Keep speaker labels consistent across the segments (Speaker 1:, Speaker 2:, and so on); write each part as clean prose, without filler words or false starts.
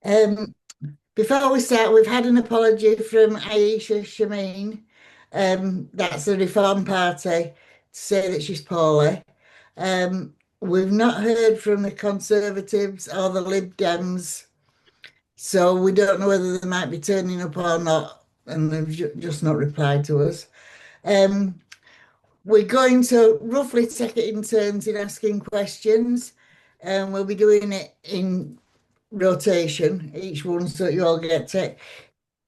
Speaker 1: Um, Before we start, we've had an apology from Aisha Shameen. That's the Reform Party, to say that she's poorly. We've not heard from the Conservatives or the Lib Dems, so we don't know whether they might be turning up or not, and they've just not replied to us. Um, we're going to roughly take it in turns in asking questions, and we'll be doing it in rotation, each one, so you all get it.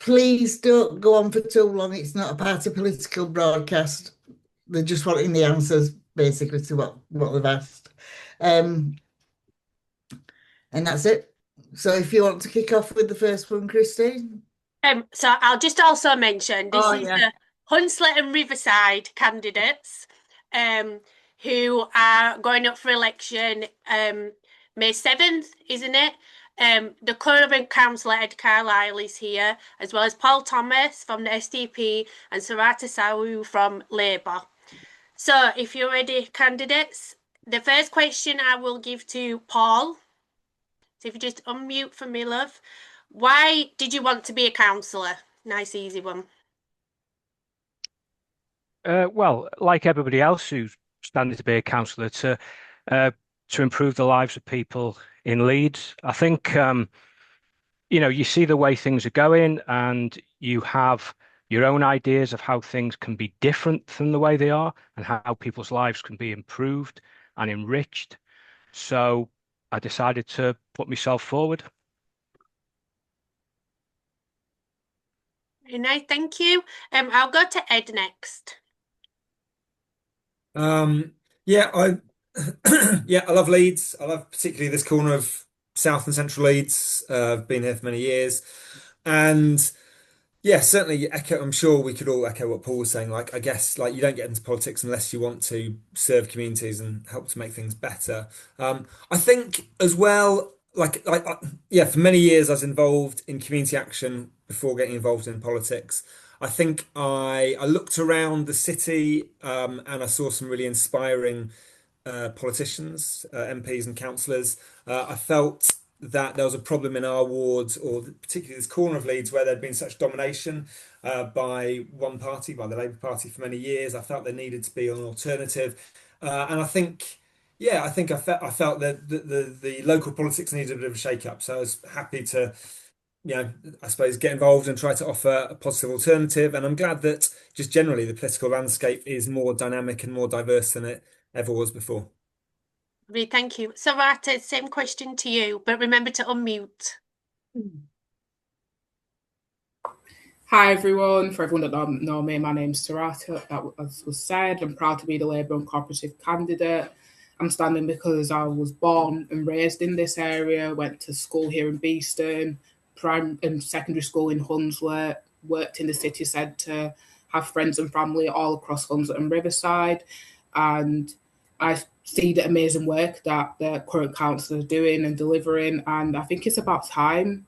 Speaker 1: Please don't go on for too long. It's not a party political broadcast. They're just wanting the answers basically to what they've asked. Um, and that's it. So if you want to kick off with the first one, Christine.
Speaker 2: So I'll just also mention this
Speaker 1: Oh
Speaker 2: is
Speaker 1: yeah.
Speaker 2: the Hunslet and Riverside candidates um, who are going up for election May 7th, isn't it? The current councillor Ed Carlisle is here, as well as Paul Thomas from the SDP and Sarata Sawu from Labour. So if you're ready, candidates, the first question I will give to Paul. So if you just unmute for me, love. Why did you want to be a counsellor? Nice, easy one.
Speaker 3: Well, like everybody else who's standing to be a councillor, uh, to improve the lives of people in Leeds. I think you see the way things are going, and you have your own ideas of how things can be different than the way they are, and how people's lives can be improved and enriched. So I decided to put myself forward.
Speaker 2: Very nice, thank you. I'll go to Ed next.
Speaker 4: Yeah, I yeah, I love Leeds. I love particularly this corner of South and Central Leeds. I've been here for many years, and yeah, certainly echo. I'm sure we could all echo what Paul was saying. Like, I guess, like you don't get into politics unless you want to serve communities and help to make things better. I think as well, yeah, for many years I was involved in community action before getting involved in politics. I think I looked around the city and I saw some really inspiring politicians, MPs and councillors. I felt that there was a problem in our wards, or particularly this corner of Leeds, where there'd been such domination by one party, by the Labour Party, for many years. I felt there needed to be an alternative, and I think, yeah, I felt that the local politics needed a bit of a shake-up. So I was happy to, I suppose, get involved and try to offer a positive alternative. And I'm glad that just generally the political landscape is more dynamic and more diverse than it ever was before.
Speaker 2: Thank you. Sarata, same question to you, but remember to unmute.
Speaker 5: Hi everyone. For everyone that don't know me, my name's Sarata. As was said, I'm proud to be the Labour and Cooperative candidate. I'm standing because I was born and raised in this area, went to school here in Beeston, prime and secondary school in Hunslet, worked in the city centre, have friends and family all across Hunslet and Riverside, and I see the amazing work that the current council are doing and delivering, and I think it's about time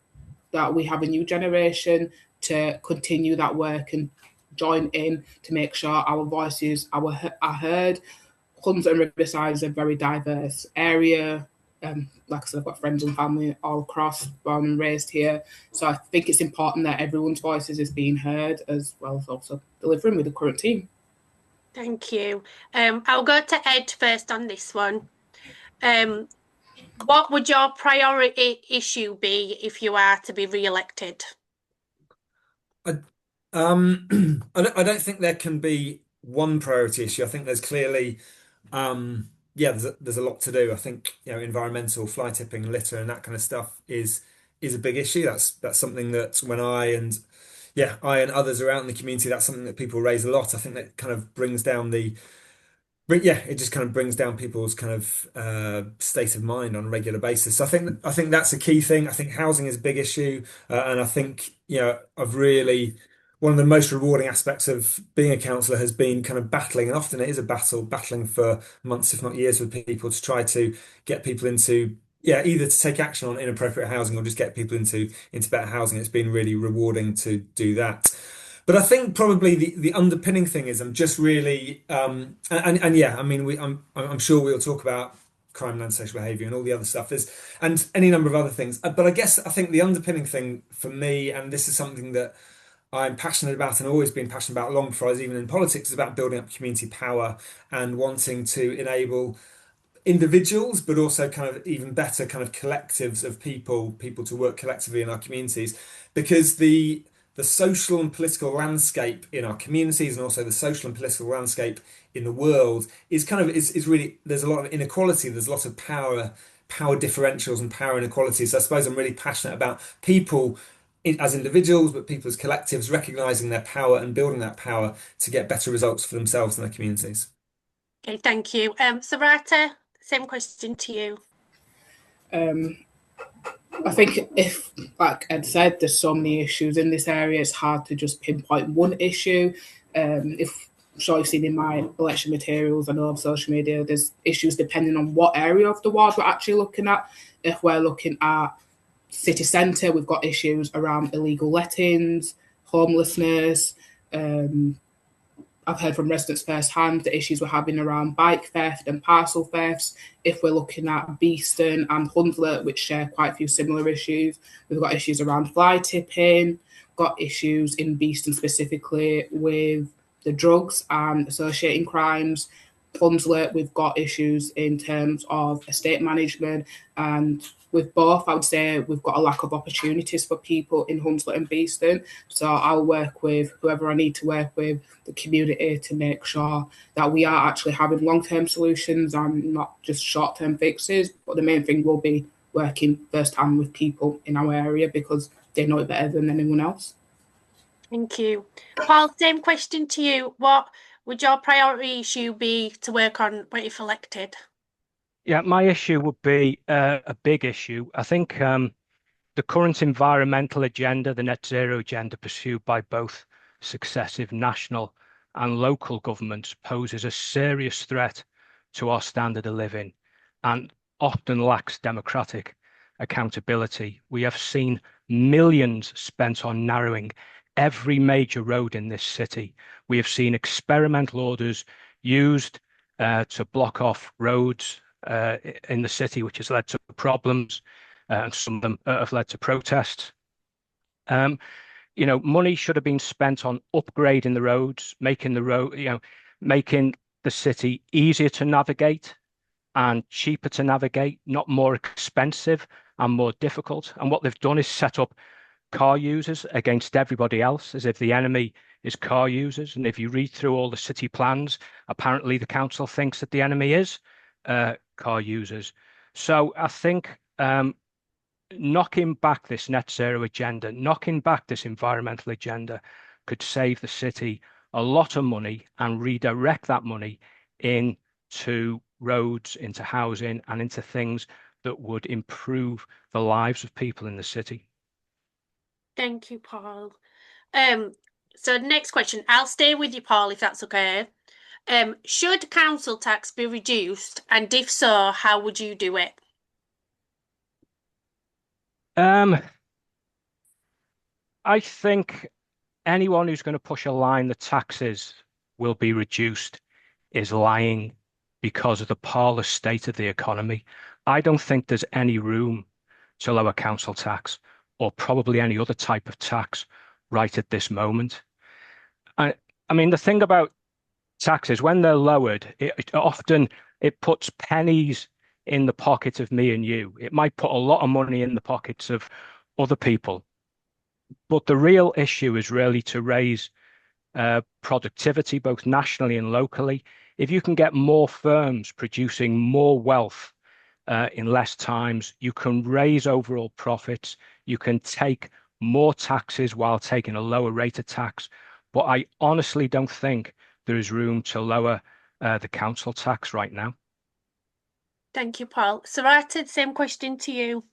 Speaker 5: that we have a new generation to continue that work and join in to make sure our voices are heard. Hunslet and Riverside is a very diverse area. Like I said, I've got friends and family all across, born and raised here. So I think it's important that everyone's voices is being heard, as well as also delivering with the current team.
Speaker 2: Thank you. I'll go to Ed first on this one. What would your priority issue be if you are to be re-elected?
Speaker 4: I, I don't think there can be one priority issue. I think there's clearly, yeah, there's a lot to do. I think, environmental, fly tipping, litter, and that kind of stuff is a big issue. That's something that when I and others are out in the community, that's something that people raise a lot. I think that kind of brings down it just kind of brings down people's kind of state of mind on a regular basis. So I think that's a key thing. I think housing is a big issue, and I think I've really one of the most rewarding aspects of being a councillor has been kind of battling, and often it is a battling for months, if not years, with people to try to get people into either to take action on inappropriate housing or just get people into better housing. It's been really rewarding to do that. But I think probably the underpinning thing is I'm just really and yeah, I mean I'm sure we'll talk about crime and antisocial behaviour and all the other stuff is, and any number of other things. But I think the underpinning thing for me, and this is something that I'm passionate about and always been passionate about long before I was even in politics, is about building up community power and wanting to enable individuals, but also kind of even better kind of collectives of people to work collectively in our communities, because the social and political landscape in our communities and also the social and political landscape in the world is really, there's a lot of inequality, there's a lot of power differentials and power inequalities. So I suppose I'm really passionate about people as individuals, but people as collectives recognizing their power and building that power to get better results for themselves and their communities.
Speaker 2: Okay, thank you. Sarata, same question to you.
Speaker 5: I think if, like Ed said, there's so many issues in this area, it's hard to just pinpoint one issue. If I'm sure you've seen in my election materials, I know on social media, there's issues depending on what area of the ward we're actually looking at. If we're looking at city centre, we've got issues around illegal lettings, homelessness. I've heard from residents firsthand the issues we're having around bike theft and parcel thefts. If we're looking at Beeston and Hunslet, which share quite a few similar issues, we've got issues around fly tipping, got issues in Beeston specifically with the drugs and associating crimes. Hunslet, we've got issues in terms of estate management, and with both, I would say we've got a lack of opportunities for people in Hunslet and Beeston. So I'll work with whoever I need to work with, the community, to make sure that we are actually having long-term solutions and not just short-term fixes. But the main thing will be working first-hand with people in our area because they know it better than anyone else.
Speaker 2: Thank you. Paul, same question to you. What would your priority issue be to work on when you're elected?
Speaker 3: Yeah, my issue would be a big issue. I think the current environmental agenda, the net zero agenda pursued by both successive national and local governments, poses a serious threat to our standard of living and often lacks democratic accountability. We have seen millions spent on narrowing every major road in this city. We have seen experimental orders used to block off roads in the city, which has led to problems, and some of them have led to protests. Money should have been spent on upgrading the roads, making the city easier to navigate and cheaper to navigate, not more expensive and more difficult. And what they've done is set up car users against everybody else, as if the enemy is car users. And if you read through all the city plans, apparently the council thinks that the enemy is car users. So I think knocking back this net zero agenda, knocking back this environmental agenda could save the city a lot of money and redirect that money into roads, into housing, and into things that would improve the lives of people in the city.
Speaker 2: Thank you, Paul. So next question, I'll stay with you, Paul, if that's okay. Should council tax be reduced, and if so, how would you do it?
Speaker 3: I think anyone who's going to push a line that taxes will be reduced is lying because of the parlous state of the economy. I don't think there's any room to lower council tax or probably any other type of tax right at this moment. I mean, the thing about taxes, when they're lowered, it often puts pennies in the pocket of me and you. It might put a lot of money in the pockets of other people. But the real issue is really to raise productivity, both nationally and locally. If you can get more firms producing more wealth in less times, you can raise overall profits. You can take more taxes while taking a lower rate of tax. But I honestly don't think there is room to lower the council tax right now.
Speaker 2: Thank you, Paul. Sarata, same question to you.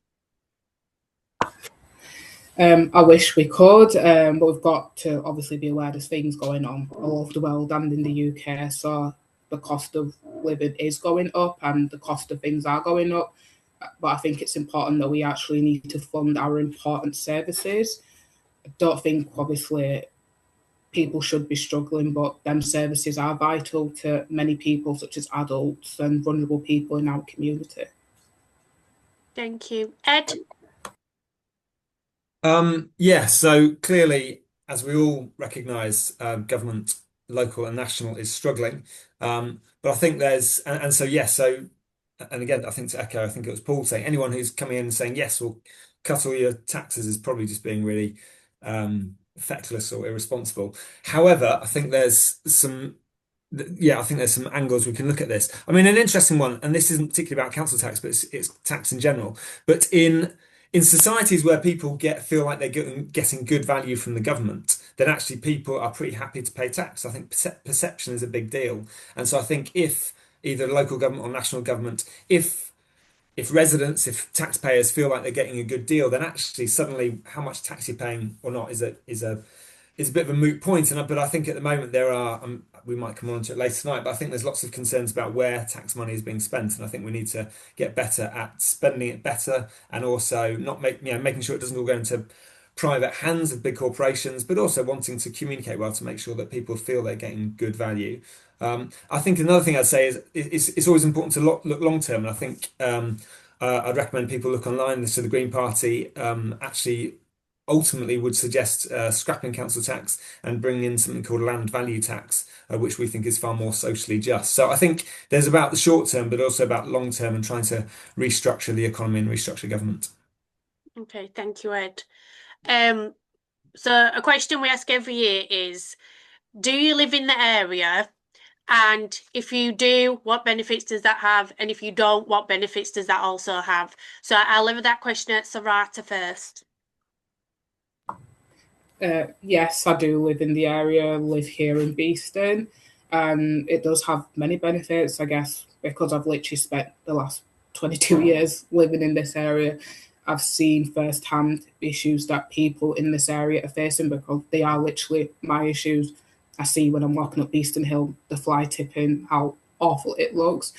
Speaker 5: I wish we could, but we've got to obviously be aware there's things going on all over the world and in the UK. So the cost of living is going up and the cost of things are going up. But I think it's important that we actually need to fund our important services. I don't think, obviously, people should be struggling, but them services are vital to many people, such as adults and vulnerable people in our community.
Speaker 2: Thank you. Ed?
Speaker 4: Yeah, so clearly, as we all recognise, government, local and national, is struggling. But I think there's, and so yes, so, and again, I think to echo, I think it was Paul saying, anyone who's coming in and saying, yes, we'll cut all your taxes is probably just being really feckless or irresponsible. However, I think there's some, yeah, I think there's some angles we can look at this. I mean, an interesting one, and this isn't particularly about council tax, but it's tax in general. But in societies where people feel like they're getting good value from the government, then actually people are pretty happy to pay tax. I think perception is a big deal. And so I think if either local government or national government, if residents, if taxpayers feel like they're getting a good deal, then actually suddenly how much tax you're paying or not is a bit of a moot point. But I think at the moment there are, we might come on to it later tonight, but I think there's lots of concerns about where tax money is being spent, and I think we need to get better at spending it better, and also not making sure it doesn't all go into private hands of big corporations, but also wanting to communicate well to make sure that people feel they're getting good value. I think another thing I'd say is it's always important to look long term, and I think I'd recommend people look online. So the Green Party actually ultimately would suggest scrapping council tax and bringing in something called land value tax, which we think is far more socially just. So I think there's about the short term, but also about long term and trying to restructure the economy and restructure government.
Speaker 2: Okay, thank you, Ed. So a question we ask every year is, do you live in the area? And if you do, what benefits does that have? And if you don't, what benefits does that also have? So I'll leave that question at Sarata first.
Speaker 5: Yes, I do live in the area, live here in Beeston, and it does have many benefits, I guess, because I've literally spent the last 22 years living in this area. I've seen firsthand issues that people in this area are facing, because they are literally my issues. I see when I'm walking up Beeston Hill, the fly tipping, how awful it looks.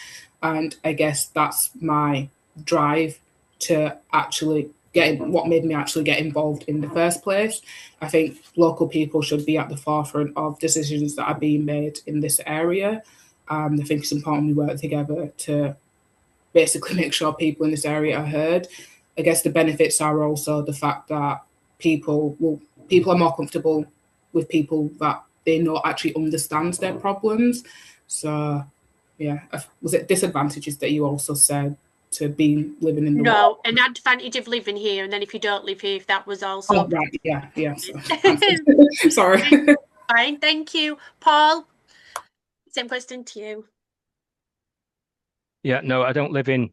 Speaker 5: And I guess that's my drive to actually what made me actually get involved in the first place. I think local people should be at the forefront of decisions that are being made in this area. I think it's important we work together to basically make sure people in this area are heard. I guess the benefits are also the fact that people are more comfortable with people that they know actually understands their problems. So, yeah, was it disadvantages that you also said to be living in the
Speaker 2: No, an advantage of living here, and then if you don't live here, if that was also...
Speaker 5: Oh, right, yeah. Sorry.
Speaker 2: Fine, thank you. Paul, same question to you.
Speaker 3: Yeah, no, I don't live in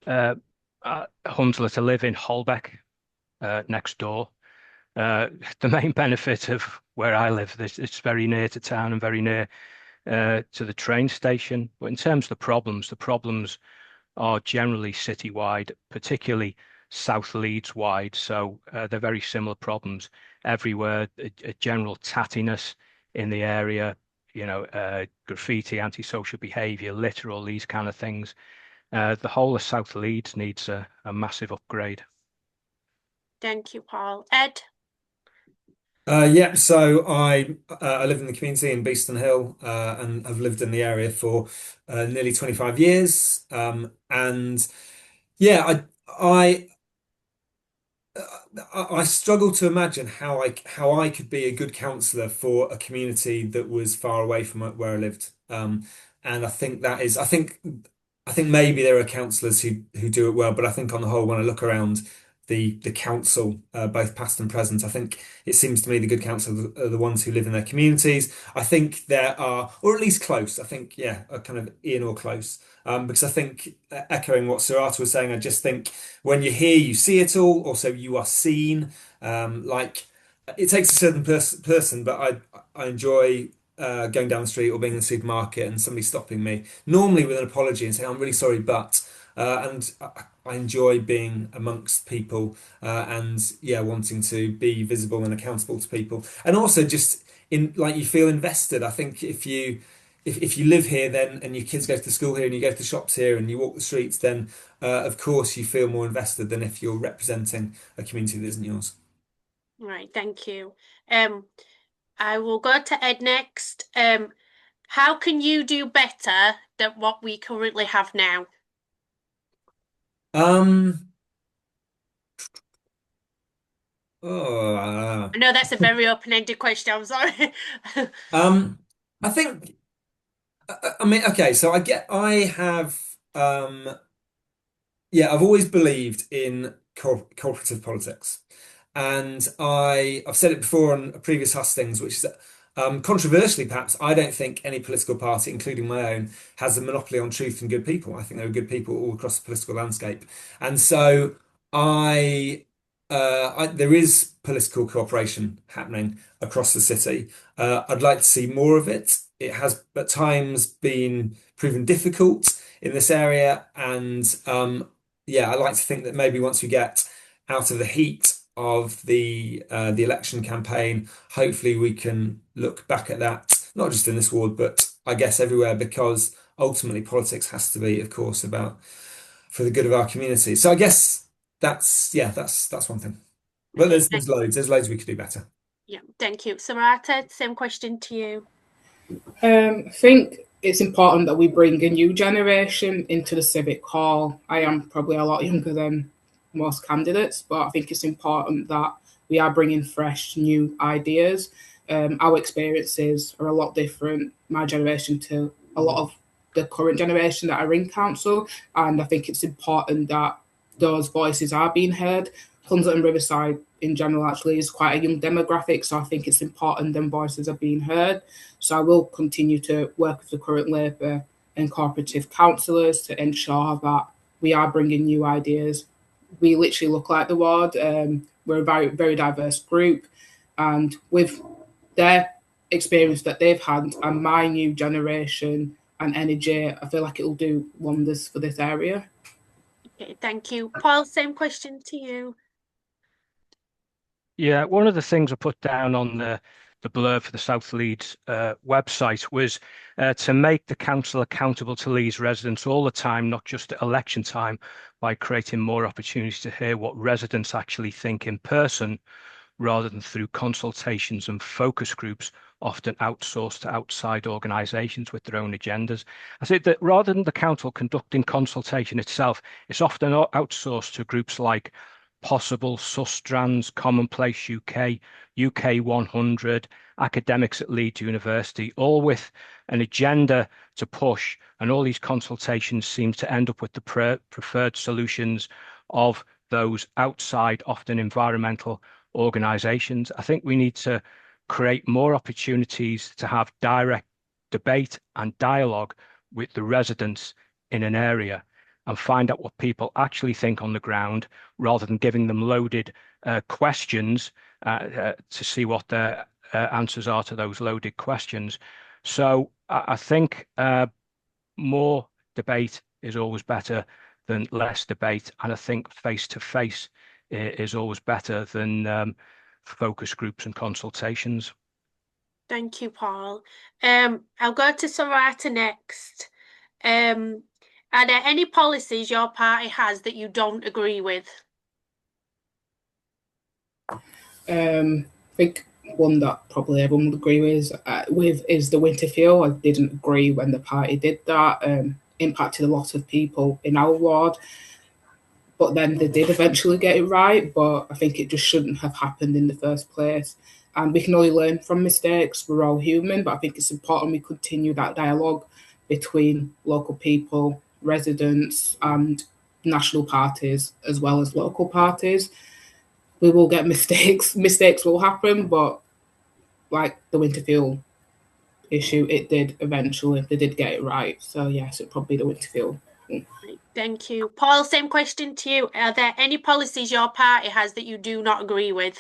Speaker 3: Hunslet. I live in Holbeck, next door. The main benefit of where I live is it's very near to town and very near to the train station. But in terms of the problems are generally citywide, particularly South Leeds wide. So they're very similar problems everywhere. A general tattiness in the area, graffiti, antisocial behaviour, litter, all these kind of things. The whole of South Leeds needs a massive upgrade.
Speaker 2: Thank you, Paul. Ed?
Speaker 4: Yeah, so I live in the community in Beeston Hill, and I've lived in the area for nearly 25 years. And yeah, I struggle to imagine how I could be a good councillor for a community that was far away from where I lived. And I think I think maybe there are councillors who do it well, but I think on the whole, when I look around the council, both past and present, I think it seems to me the good council are the ones who live in their communities. I think there are, or at least close. I think, yeah, are kind of in or close. Because I think, echoing what Sarata was saying, I just think when you're here, you see it all. Also, you are seen. Like it takes a certain person, but I enjoy going down the street or being in the supermarket and somebody stopping me, normally with an apology and saying, "I'm really sorry, but," and I enjoy being amongst people, and yeah, wanting to be visible and accountable to people, and also just you feel invested. I think if you live here then and your kids go to school here and you go to the shops here and you walk the streets, then of course you feel more invested than if you're representing a community that isn't yours.
Speaker 2: Right, thank you. I will go to Ed next. How can you do better than what we currently have now?
Speaker 4: Um,
Speaker 2: I know that's a very open-ended question. I'm sorry.
Speaker 4: um, I think, I mean, okay, so I have, yeah, I've always believed in cooperative politics. And I've said it before on a previous hustings, which is that controversially, perhaps, I don't think any political party, including my own, has a monopoly on truth and good people. I think there are good people all across the political landscape. And so there is political cooperation happening across the city. I'd like to see more of it. It has at times been proven difficult in this area. And yeah, I like to think that maybe once we get out of the heat of the election campaign, hopefully we can look back at that, not just in this ward, but I guess everywhere, because ultimately politics has to be, of course, about for the good of our community. So I guess that's one thing. But
Speaker 2: Okay,
Speaker 4: there's loads we could do better.
Speaker 2: yeah, thank you. Samantha, same question to you.
Speaker 5: I think it's important that we bring a new generation into the civic hall. I am probably a lot younger than most candidates, but I think it's important that we are bringing fresh, new ideas. Our experiences are a lot different, my generation, to a lot of the current generation that are in council. And I think it's important that those voices are being heard. Hunslet and Riverside in general actually is quite a young demographic, so I think it's important them voices are being heard. So I will continue to work with the current Labour and cooperative councillors to ensure that we are bringing new ideas. We literally look like the ward. We're a very, very diverse group. And with their experience that they've had and my new generation and energy, I feel like it will do wonders for this area.
Speaker 2: Okay, thank you. Paul, same question to you.
Speaker 3: Yeah, one of the things I put down on the blurb for the South Leeds website was to make the council accountable to Leeds residents all the time, not just at election time, by creating more opportunities to hear what residents actually think in person, rather than through consultations and focus groups, often outsourced to outside organisations with their own agendas. I say that rather than the council conducting consultation itself, it's often outsourced to groups like Possible, Sustrans, Commonplace UK, UK 100, academics at Leeds University, all with an agenda to push. And all these consultations seem to end up with the preferred solutions of those outside, often environmental organisations. I think we need to create more opportunities to have direct debate and dialogue with the residents in an area and find out what people actually think on the ground, rather than giving them loaded questions to see what their answers are to those loaded questions. So I think more debate is always better than less debate. And I think face-to-face is always better than focus groups and consultations.
Speaker 2: Thank you, Paul. I'll go to Sarata next. Are there any policies your party has that you don't agree with?
Speaker 5: I think one that probably everyone would agree with is the winter fuel. I didn't agree when the party did that. Impacted a lot of people in our ward, but then they did eventually get it right. But I think it just shouldn't have happened in the first place. And we can only learn from mistakes. We're all human, but I think it's important we continue that dialogue between local people, residents, and national parties, as well as local parties. We will get mistakes. Mistakes will happen, but like the winter fuel issue, it did eventually. They did get it right. So yes, it'd probably be the winter fuel.
Speaker 2: Thank you. Paul, same question to you. Are there any policies your party has that you do not agree with?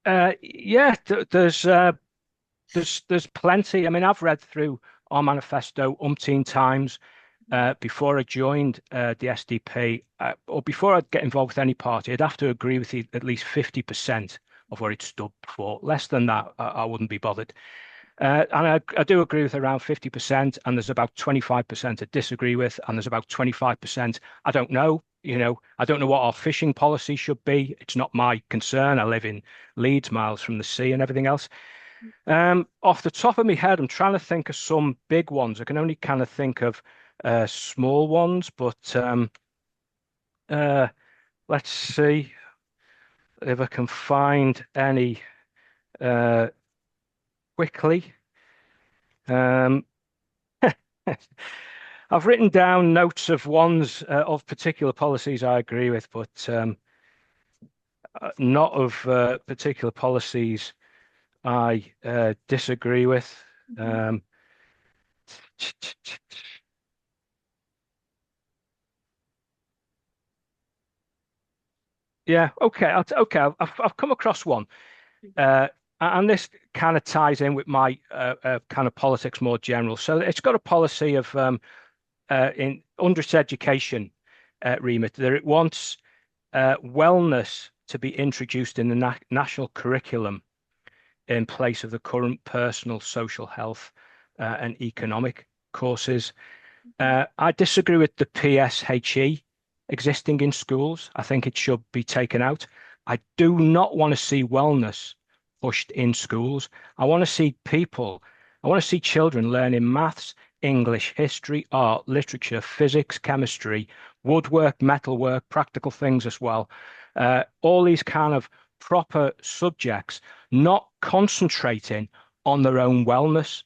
Speaker 3: Yeah, there's plenty. I mean, I've read through our manifesto umpteen times before I joined the SDP, or before I'd get involved with any party. I'd have to agree with at least 50% of what it stood for. Less than that, I wouldn't be bothered. And I do agree with around 50%, and there's about 25% I disagree with, and there's about 25% I don't know. I don't know what our fishing policy should be. It's not my concern. I live in Leeds, miles from the sea and everything else. Off the top of my head, I'm trying to think of some big ones. I can only kind of think of small ones, but uh, let's see if I can find any uh, quickly. Um, I've written down notes of ones of particular policies I agree with, but not of particular policies I disagree with. Yeah, okay, okay. I've come across one, and this kind of ties in with my kind of politics more general. So it's got a policy of in under its education remit that it wants wellness to be introduced in the national curriculum in place of the current personal, social health, and economic courses. I disagree with the PSHE existing in schools. I think it should be taken out. I do not want to see wellness pushed in schools. I want to see I want to see children learning maths, English, history, art, literature, physics, chemistry, woodwork, metalwork, practical things as well. All these kind of proper subjects, not concentrating on their own wellness.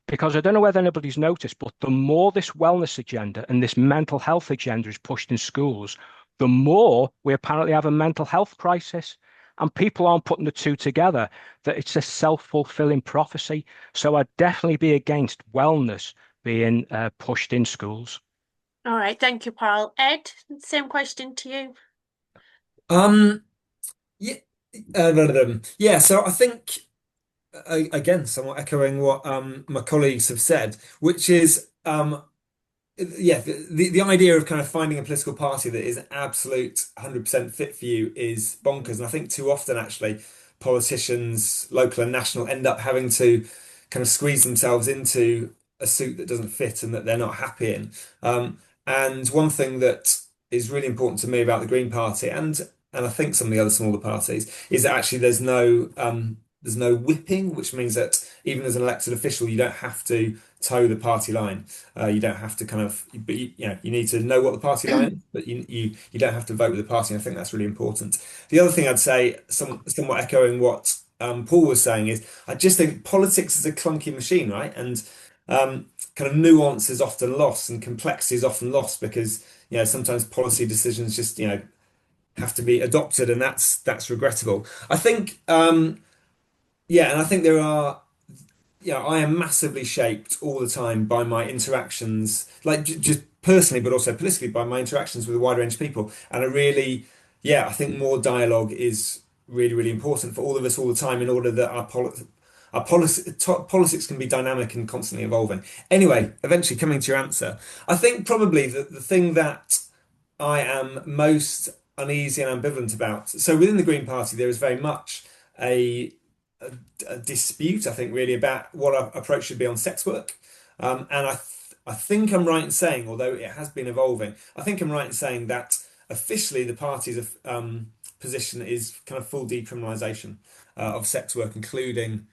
Speaker 3: Because I don't know whether anybody's noticed, but the more this wellness agenda and this mental health agenda is pushed in schools, the more we apparently have a mental health crisis. And people aren't putting the two together, that it's a self-fulfilling prophecy. So I'd definitely be against wellness being pushed in schools.
Speaker 2: All right, thank you, Paul. Ed, same question to you.
Speaker 4: Yeah, yeah. So I think again, somewhat echoing what my colleagues have said, which is yeah, the idea of kind of finding a political party that is absolute 100% fit for you is bonkers. And I think too often, actually, politicians, local and national, end up having to kind of squeeze themselves into a suit that doesn't fit and that they're not happy in. And one thing that is really important to me about the Green Party and I think some of the other smaller parties is that actually there's no whipping, which means that even as an elected official, you don't have to toe the party line. You don't have to kind of, but you need to know what the party line is, but you don't have to vote with the party. And I think that's really important. The other thing I'd say, somewhat echoing what Paul was saying, is I just think politics is a clunky machine, right? And kind of nuance is often lost and complexity is often lost because sometimes policy decisions just have to be adopted, and that's regrettable. I think yeah, and I think there are I am massively shaped all the time by my interactions, like just personally, but also politically by my interactions with a wide range of people. And I really, I think more dialogue is really, really important for all of us all the time in order that politics can be dynamic and constantly evolving. Anyway, eventually coming to your answer, I think probably the thing that I am most uneasy and ambivalent about. So within the Green Party, there is very much a a dispute, I think, really about what our approach should be on sex work. And I think I'm right in saying, although it has been evolving, I think I'm right in saying that officially the party's position is kind of full decriminalisation of sex work, including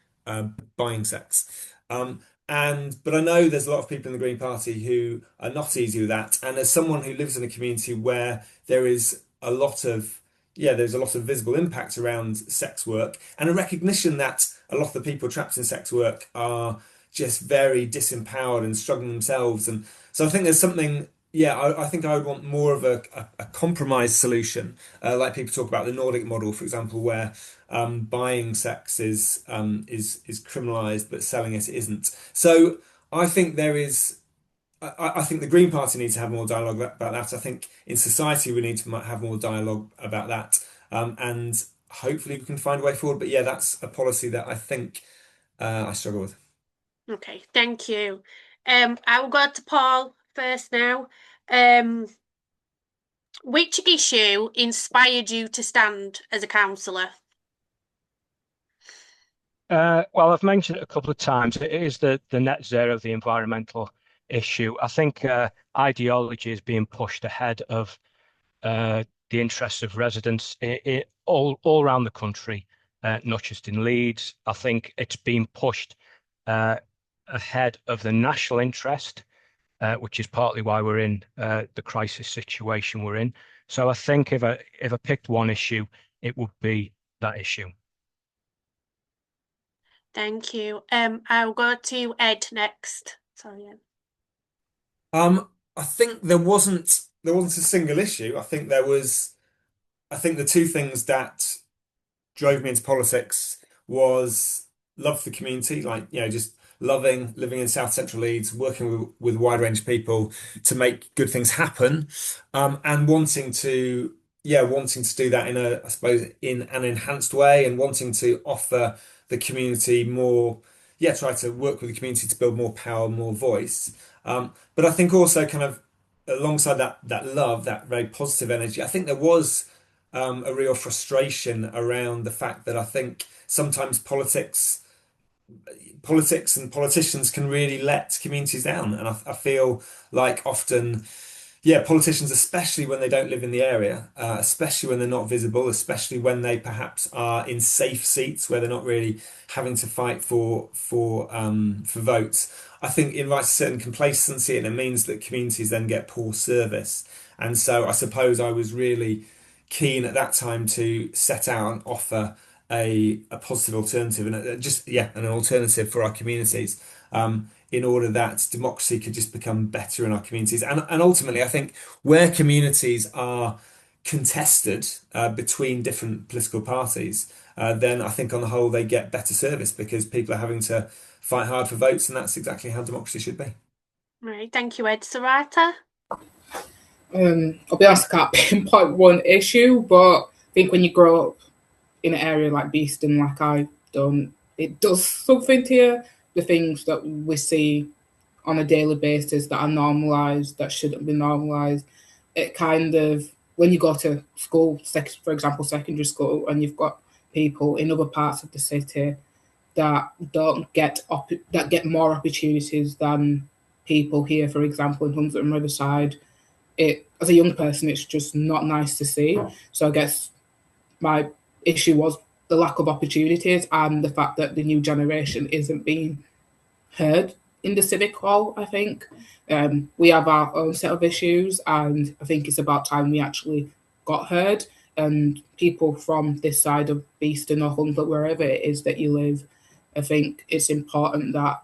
Speaker 4: buying sex. But I know there's a lot of people in the Green Party who are not easy with that. And as someone who lives in a community where there is a lot of there's a lot of visible impact around sex work and a recognition that a lot of the people trapped in sex work are just very disempowered and struggling themselves. And so I think there's something, I think I would want more of a compromise solution, like people talk about the Nordic model, for example, where buying sex is criminalized, but selling it isn't. So I think there is. I think the Green Party needs to have more dialogue about that. I think in society we need to have more dialogue about that, and hopefully we can find a way forward. But yeah, that's a policy that I think I struggle with.
Speaker 2: Okay, thank you. I will go to Paul first now. Which issue inspired you to stand as a councillor?
Speaker 3: Well, I've mentioned it a couple of times. It is the net zero, the environmental issue. I think ideology is being pushed ahead of the interests of residents all around the country. not just in Leeds. I think it's been pushed ahead of the national interest, which is partly why we're in the crisis situation we're in. So I think if I picked one issue, it would be that issue.
Speaker 2: Thank you. I'll go to Ed next. Sorry, Ed.
Speaker 4: I think there wasn't a single issue. I think the two things that drove me into politics was love for the community, like, just loving living in South Central Leeds, working with a wide range of people to make good things happen, and wanting to do that in I suppose, in an enhanced way, and wanting to offer the community more, try to work with the community to build more power, more voice. But I think also kind of alongside that love, that very positive energy, I think there was a real frustration around the fact that I think sometimes politics and politicians can really let communities down. And I feel like often, politicians, especially when they don't live in the area, especially when they're not visible, especially when they perhaps are in safe seats where they're not really having to fight for votes, I think invites a certain complacency, and it means that communities then get poor service. And so I suppose I was really keen at that time to set out and offer a positive alternative, and an alternative for our communities, in order that democracy could just become better in our communities. And ultimately, I think where communities are contested between different political parties, then I think on the whole they get better service because people are having to fight hard for votes, and that's exactly how democracy should be.
Speaker 2: Right, thank you, Ed. Sarata?
Speaker 5: I'll be honest, I can't pinpoint one issue, but I think when you grow up in an area like Beeston, like I've done, it does something to you. The things that we see on a daily basis that are normalised, that shouldn't be normalised. It kind of, when you go to school, for example, secondary school, and you've got people in other parts of the city that get more opportunities than people here, for example, in Hunslet Riverside. As a young person, it's just not nice to see. So I guess my issue was the lack of opportunities and the fact that the new generation isn't being heard in the civic hall, I think. We have our own set of issues, and I think it's about time we actually got heard. And people from this side of Beeston or Hunslet, wherever it is that you live, I think it's important that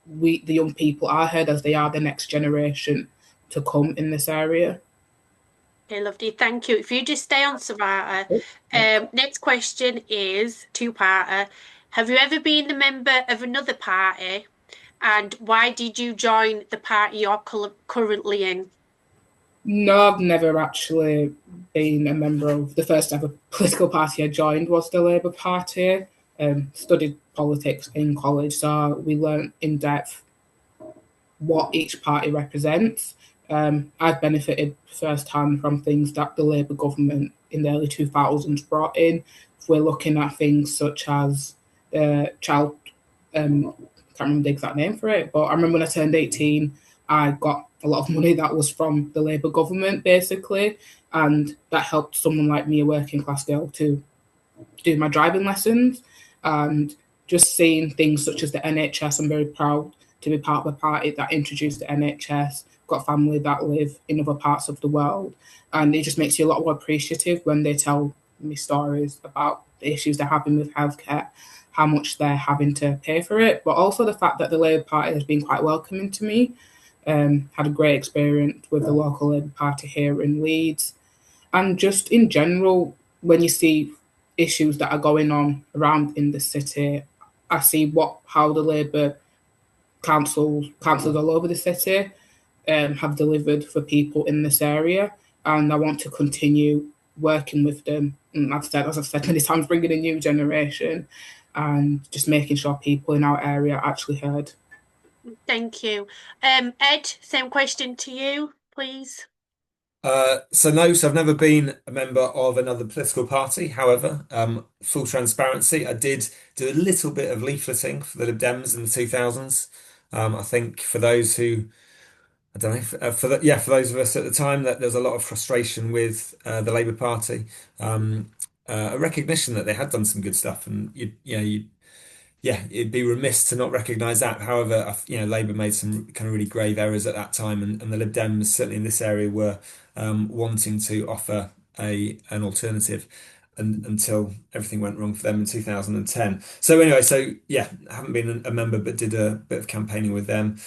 Speaker 5: the young people, are heard, as they are the next generation to come in this area.
Speaker 2: Okay, lovely. Thank you. If you just stay on, Sarata. Next question is two-parter. Have you ever been a member of another party, and why did you join the party you're currently in?
Speaker 5: No, I've never actually been a member of the first ever political party I joined was the Labour Party. Studied politics in college, so we learned in depth what each party represents. I've benefited firsthand from things that the Labour government in the early 2000s brought in. If we're looking at things such as child, can't remember the exact name for it, but I remember when I turned 18, I got a lot of money that was from the Labour government, basically, and that helped someone like me, a working class girl, to do my driving lessons. And just seeing things such as the NHS, I'm very proud to be part of a party that introduced the NHS, got family that live in other parts of the world. And it just makes you a lot more appreciative when they tell me stories about the issues they're having with healthcare, how much they're having to pay for it, but also the fact that the Labour Party has been quite welcoming to me. Had a great experience with the local Labour Party here in Leeds. And just in general, when you see issues that are going on around in the city, I see how the Labour councils all over the city have delivered for people in this area, and I want to continue working with them. And as I've said many times, bringing a new generation and just making sure people in our area are actually heard.
Speaker 2: Thank you. Ed, same question to you, please.
Speaker 4: So I've never been a member of another political party. However, full transparency, I did do a little bit of leafleting for the Lib Dems in the 2000s. I think for those who, I don't know, for those of us at the time, that there's a lot of frustration with the Labour Party. a recognition that they had done some good stuff, and yeah, it'd be remiss to not recognise that. However, Labour made some kind of really grave errors at that time, and the Lib Dems, certainly in this area, were wanting to offer an alternative until everything went wrong for them in 2010. So anyway, so yeah, I haven't been a member, but did a bit of campaigning with them.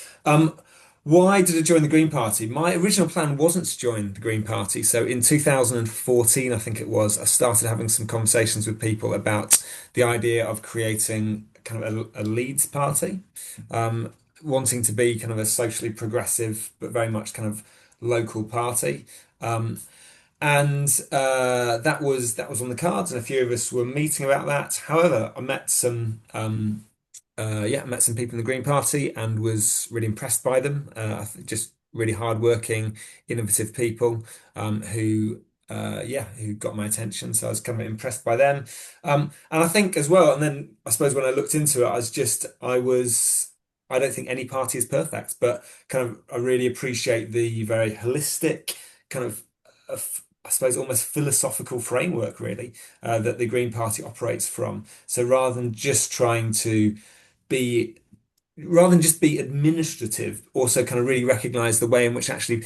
Speaker 4: Why did I join the Green Party? My original plan wasn't to join the Green Party. So in 2014, I think it was, I started having some conversations with people about the idea of creating kind of a Leeds party, wanting to be kind of a socially progressive, but very much kind of local party. And that was on the cards, and a few of us were meeting about that. However, I met some met some people in the Green Party and was really impressed by them. Just really hardworking, innovative people who got my attention. So I was kind of impressed by them. And I think as well, and then I suppose when I looked into it, I don't think any party is perfect, but kind of I really appreciate the very holistic kind of, I suppose, almost philosophical framework, really, that the Green Party operates from. So be rather than just be administrative, also kind of really recognize the way in which actually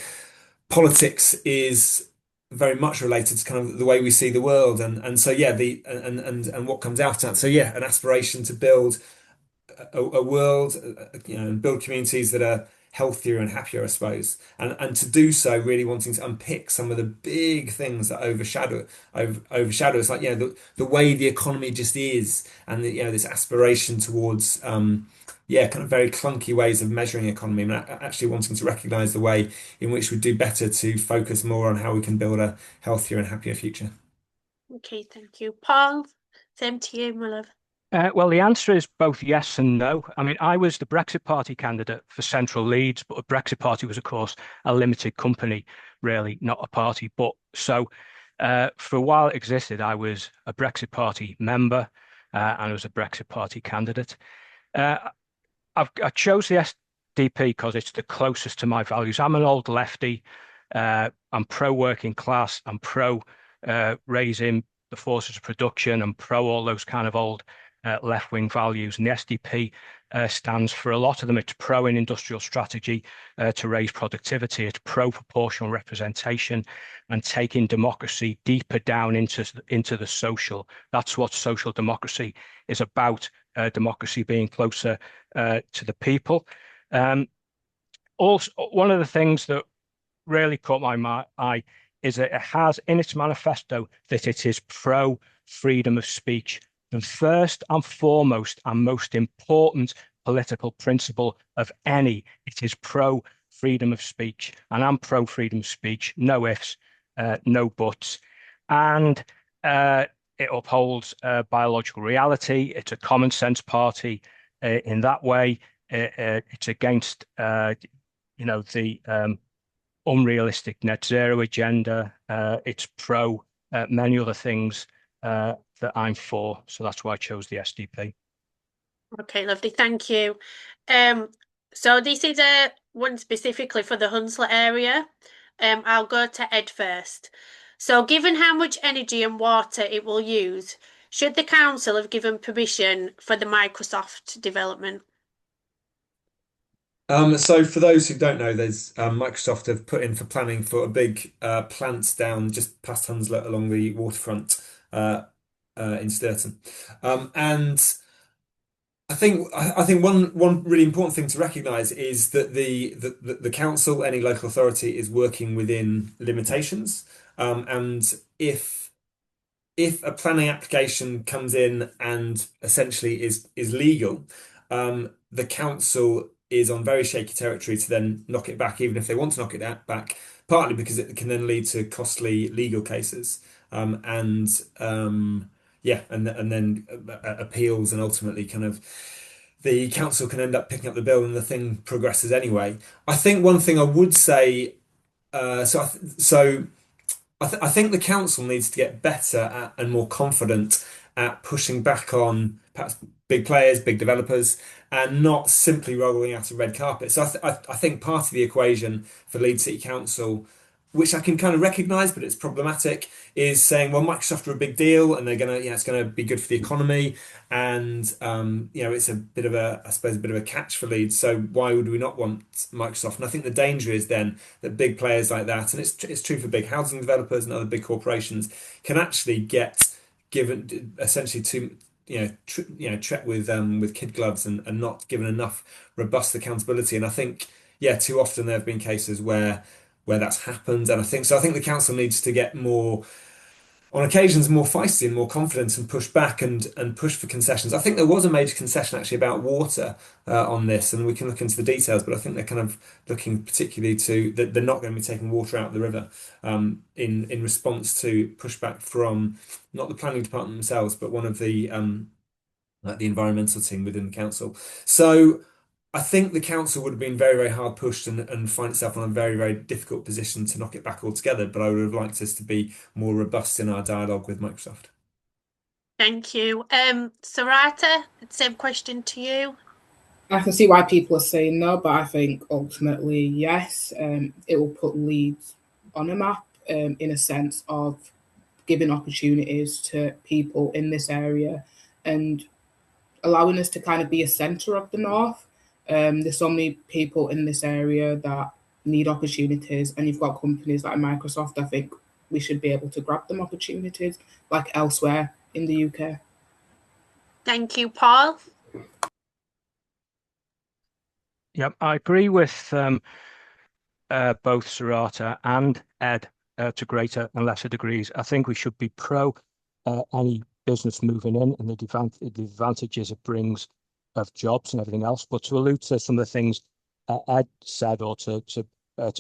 Speaker 4: politics is very much related to kind of the way we see the world, and so yeah, the and what comes out of that. So yeah, an aspiration to build a world, and build communities that are healthier and happier, I suppose, and to do so, really wanting to unpick some of the big things that overshadow us, like the way the economy just is, and this aspiration towards kind of very clunky ways of measuring economy, and actually wanting to recognise the way in which we do better to focus more on how we can build a healthier and happier future.
Speaker 2: Okay, thank you. Paul, same to you, my love.
Speaker 3: Well, the answer is both yes and no. I mean, I was the Brexit Party candidate for Central Leeds, but a Brexit Party was, of course, a limited company, really, not a party. But so for a while it existed, I was a Brexit Party member and I was a Brexit Party candidate. I chose the SDP because it's the closest to my values. I'm an old lefty. I'm pro working class. I'm pro raising the forces of production. I'm pro all those kind of old left-wing values, and the SDP stands for a lot of them. It's pro an industrial strategy to raise productivity. It's pro proportional representation and taking democracy deeper down into the social. That's what social democracy is about. Democracy being closer to the people. Also, one of the things that really caught my eye is that it has in its manifesto that it is pro freedom of speech. The first and foremost and most important political principle of any, it is pro freedom of speech. And I'm pro freedom of speech, no ifs, no buts. And it upholds biological reality. It's a common sense party in that way. It's against, the unrealistic net zero agenda. It's pro many other things that I'm for. So that's why I chose the SDP.
Speaker 2: Okay, lovely. Thank you. So this is one specifically for the Hunslet area. I'll go to Ed first. So given how much energy and water it will use, should the council have given permission for the Microsoft development?
Speaker 4: So for those who don't know, there's Microsoft have put in for planning for a big plant down just past Hunslet along the waterfront in Sturton, and I think one really important thing to recognise is that the council, any local authority, is working within limitations, and if a planning application comes in and essentially is legal, the council is on very shaky territory to then knock it back, even if they want to knock it back, partly because it can then lead to costly legal cases, and then appeals, and ultimately kind of the council can end up picking up the bill and the thing progresses anyway. I think one thing I would say, I think the council needs to get better at and more confident at pushing back on perhaps big players, big developers, and not simply rolling out a red carpet. So I think part of the equation for Leeds City Council which I can kind of recognize, but it's problematic, is saying, well, Microsoft are a big deal and they're gonna, it's gonna be good for the economy. And it's a bit of a, I suppose, a bit of a catch for Leeds. So why would we not want Microsoft? And I think the danger is then that big players like that, and it's true for big housing developers and other big corporations, can actually get given essentially to treat with kid gloves and not given enough robust accountability. And I think too often there have been cases where that's happened. And I think the council needs to get more, on occasions, more feisty and more confident and push back and push for concessions. I think there was a major concession actually about water on this, and we can look into the details, but I think they're kind of looking particularly to that they're not going to be taking water out of the river in response to pushback from not the planning department themselves, but one of the environmental team within the council. So I think the council would have been very, very hard pushed and find itself on a very, very difficult position to knock it back altogether. But I would have liked us to be more robust in our dialogue with Microsoft.
Speaker 2: Thank you. Sarata, same question to you.
Speaker 5: I can see why people are saying no, but I think ultimately, yes, it will put Leeds on a map in a sense of giving opportunities to people in this area and allowing us to kind of be a centre of the north. There's so many people in this area that need opportunities, and you've got companies like Microsoft. I think we should be able to grab them opportunities like elsewhere in the UK.
Speaker 2: Thank you, Paul.
Speaker 3: Yep, I agree with both Sarata and Ed to greater and lesser degrees. I think we should be pro any business moving in and the advantages it brings of jobs and everything else. But to allude to some of the things Ed said, or to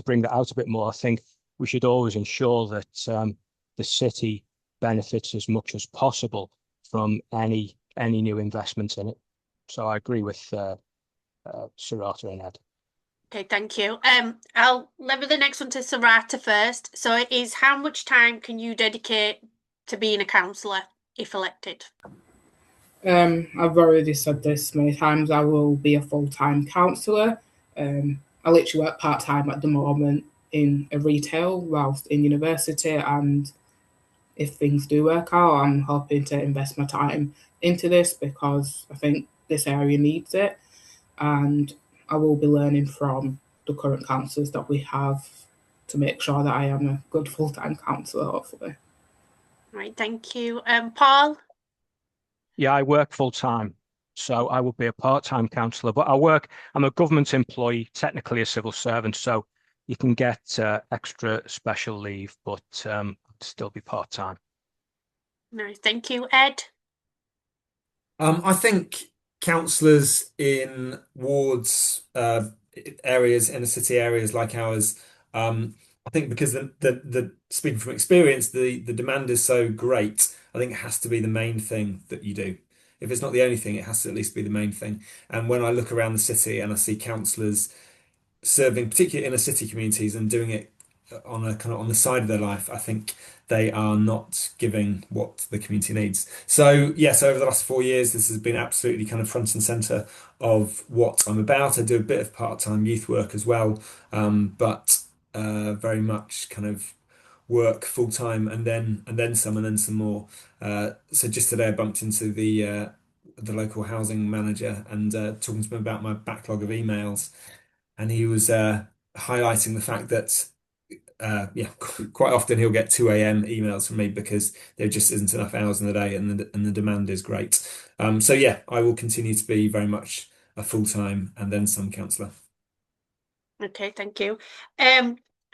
Speaker 3: bring that out a bit more, I think we should always ensure that the city benefits as much as possible from any new investments in it. So I agree with Sarata and Ed.
Speaker 2: Okay, thank you. I'll level the next one to Sarata first. So it is, how much time can you dedicate to being a councillor if elected?
Speaker 5: I've already said this many times. I will be a full-time counsellor. I literally work part-time at the moment in a retail whilst in university, and if things do work out, I'm hoping to invest my time into this because I think this area needs it, and I will be learning from the current councillors that we have to make sure that I am a good full-time councillor, hopefully.
Speaker 2: Right, thank you. Paul?
Speaker 3: Yeah, I work full-time, so I will be a part-time councillor, but I'm a government employee, technically a civil servant, so you can get extra special leave, but I'd still be part-time.
Speaker 2: Nice, thank you. Ed?
Speaker 4: I think councillors in wards, areas, inner city areas like ours, I think because the speaking from experience, the demand is so great, I think it has to be the main thing that you do. If it's not the only thing, it has to at least be the main thing. And when I look around the city and I see councillors serving particularly inner city communities and doing it on a kind of on the side of their life, I think they are not giving what the community needs. So yes, over the last 4 years, this has been absolutely kind of front and center of what I'm about. I do a bit of part-time youth work as well, but very much kind of work full-time and then some more. So just today I bumped into the local housing manager and talking to him about my backlog of emails, and he was highlighting the fact that quite often he'll get 2 a.m. emails from me because there just isn't enough hours in the day, and the demand is great. So yeah, I will continue to be very much a full-time and then some councillor.
Speaker 2: Okay, thank you.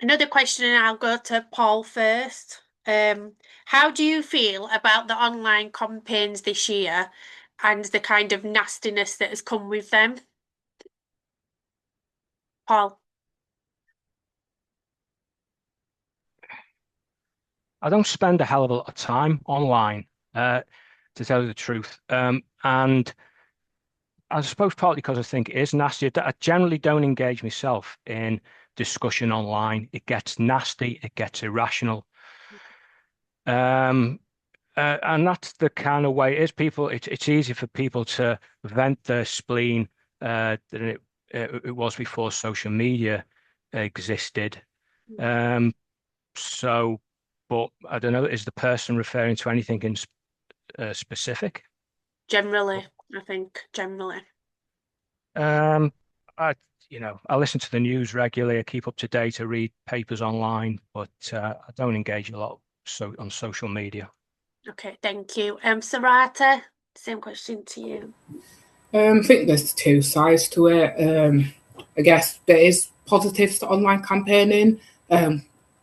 Speaker 2: Another question, and I'll go to Paul first. How do you feel about the online campaigns this year and the kind of nastiness that has come with them? Paul?
Speaker 3: I don't spend a hell of a lot of time online, to tell you the truth. And I suppose partly because I think it is nasty. I generally don't engage myself in discussion online. It gets nasty, it gets irrational. And that's the kind of way it is. It's easy for people to vent their spleen than it was before social media existed. So, but I don't know, is the person referring to anything in specific?
Speaker 2: Generally, I think generally.
Speaker 3: I, I listen to the news regularly, I keep up to date, I read papers online, but I don't engage a lot on social media.
Speaker 2: Okay, thank you. Sarata, same question to you.
Speaker 5: I think there's two sides to it. I guess there is positives to online campaigning.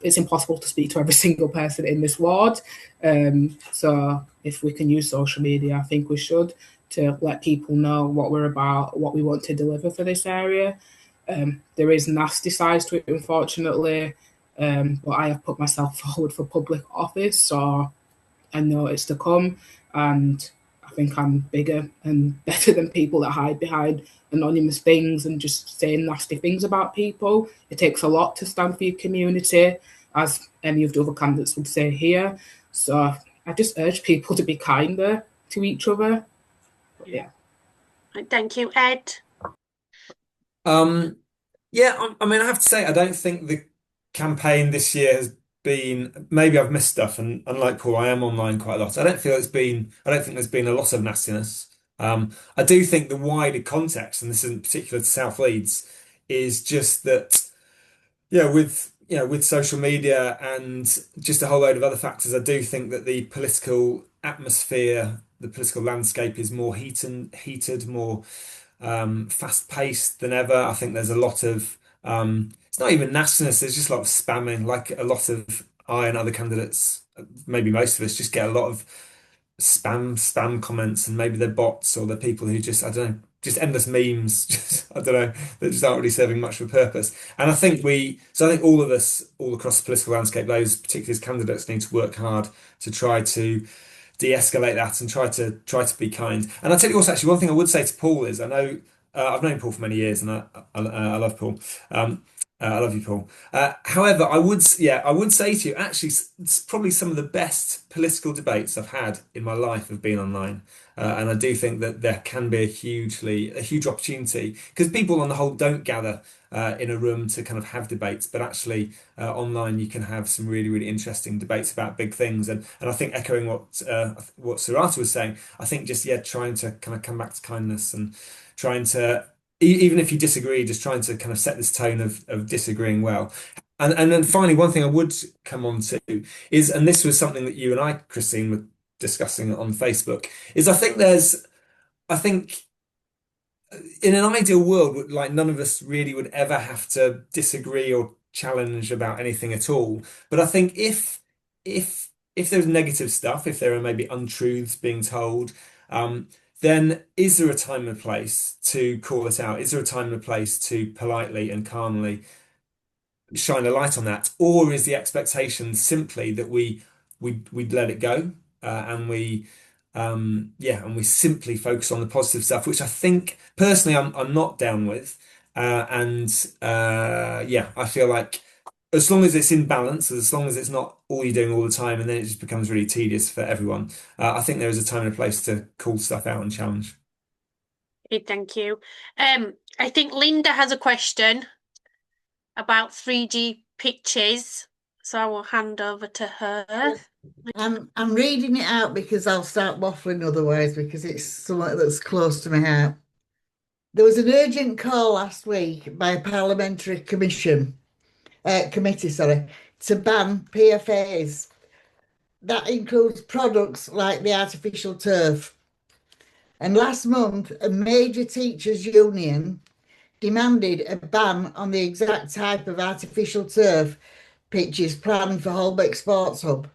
Speaker 5: It's impossible to speak to every single person in this ward. So if we can use social media, I think we should, to let people know what we're about, what we want to deliver for this area. There is nasty sides to it, unfortunately, but I have put myself forward for public office, so I know it's to come, and I think I'm bigger and better than people that hide behind anonymous things and just saying nasty things about people. It takes a lot to stand for your community, as any of the other candidates would say here. So I just urge people to be kinder to each other. Yeah.
Speaker 2: Thank you, Ed.
Speaker 4: Yeah, I mean, I have to say, I don't think the campaign this year has been, maybe I've missed stuff, and unlike Paul, I am online quite a lot. I don't think there's been a lot of nastiness. I do think the wider context, and this isn't particular to South Leeds, is just that, with social media and just a whole load of other factors, I do think that the political atmosphere, the political landscape is more heated, more fast paced than ever. I think there's a lot of it's not even nastiness, there's just a lot of spamming, like a lot of I and other candidates, maybe most of us, just get a lot of spam comments, and maybe they're bots or they're people who just, I don't know, just endless memes, just, I don't know, that just aren't really serving much of a purpose. And I think all of us, all across the political landscape, those particularly as candidates, need to work hard to try to de-escalate that and try to be kind. And I'll tell you also, actually, one thing I would say to Paul is, I know I've known Paul for many years, and I love Paul. I love you, Paul. However, I would say to you, actually, it's probably some of the best political debates I've had in my life have been online. And I do think that there can be a huge opportunity, because people on the whole don't gather in a room to kind of have debates, but actually online you can have some really, really interesting debates about big things. And I think, echoing what Sarata was saying, I think just trying to kind of come back to kindness, and trying to, even if you disagree, just trying to kind of set this tone of disagreeing well. And then finally, one thing I would come on to is, and this was something that you and I, Christine, were discussing on Facebook, is I think in an ideal world, like, none of us really would ever have to disagree or challenge about anything at all. But I think if there's negative stuff, if there are maybe untruths being told, then is there a time and place to call it out? Is there a time and place to politely and calmly shine a light on that? Or is the expectation simply that we let it go, and we simply focus on the positive stuff, which I think personally I'm not down with. I feel like, as long as it's in balance, as long as it's not all you're doing all the time, and then it just becomes really tedious for everyone, I think there is a time and a place to call stuff out and challenge.
Speaker 2: Okay, thank you. I think Linda has a question about 3G pitches, so I will hand over to her.
Speaker 1: I'm reading it out because I'll start waffling otherwise, because it's something that's close to my heart. There was an urgent call last week by a parliamentary committee, to ban PFAs. That includes products like the artificial turf. And last month, a major teachers' union demanded a ban on the exact type of artificial turf pitches planned for Holbeck Sports Hub.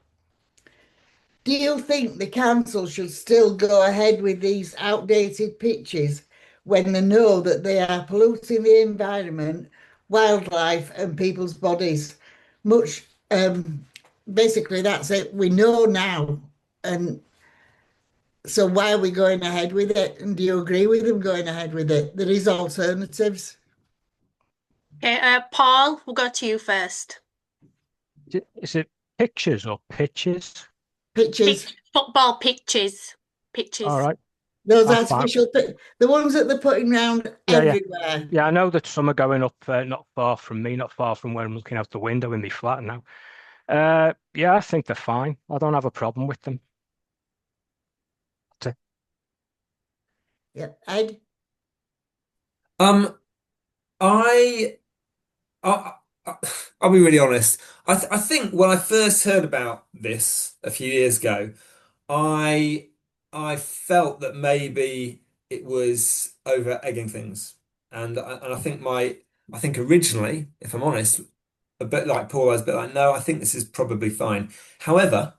Speaker 1: Do you think the council should still go ahead with these outdated pitches when they know that they are polluting the environment, wildlife, and people's bodies? Basically, that's it. We know now. And so why are we going ahead with it? And do you agree with them going ahead with it? There is alternatives.
Speaker 2: Okay, Paul, we'll go to you first.
Speaker 3: Is it pictures or pitches?
Speaker 1: Pitches.
Speaker 2: Football pitches.
Speaker 3: All right.
Speaker 1: Those artificial, the ones that they're putting around everywhere.
Speaker 3: Yeah, I know that some are going up not far from me, not far from where I'm looking out the window in my flat now. Yeah, I think they're fine. I don't have a problem with them.
Speaker 1: Yep. Ed?
Speaker 4: Um, I, I, I'll be really honest. I think when I first heard about this a few years ago, I I felt that maybe it was over egging things, and I think originally, if I'm honest, a bit like Paul, I was a bit like, no, I think this is probably fine. However,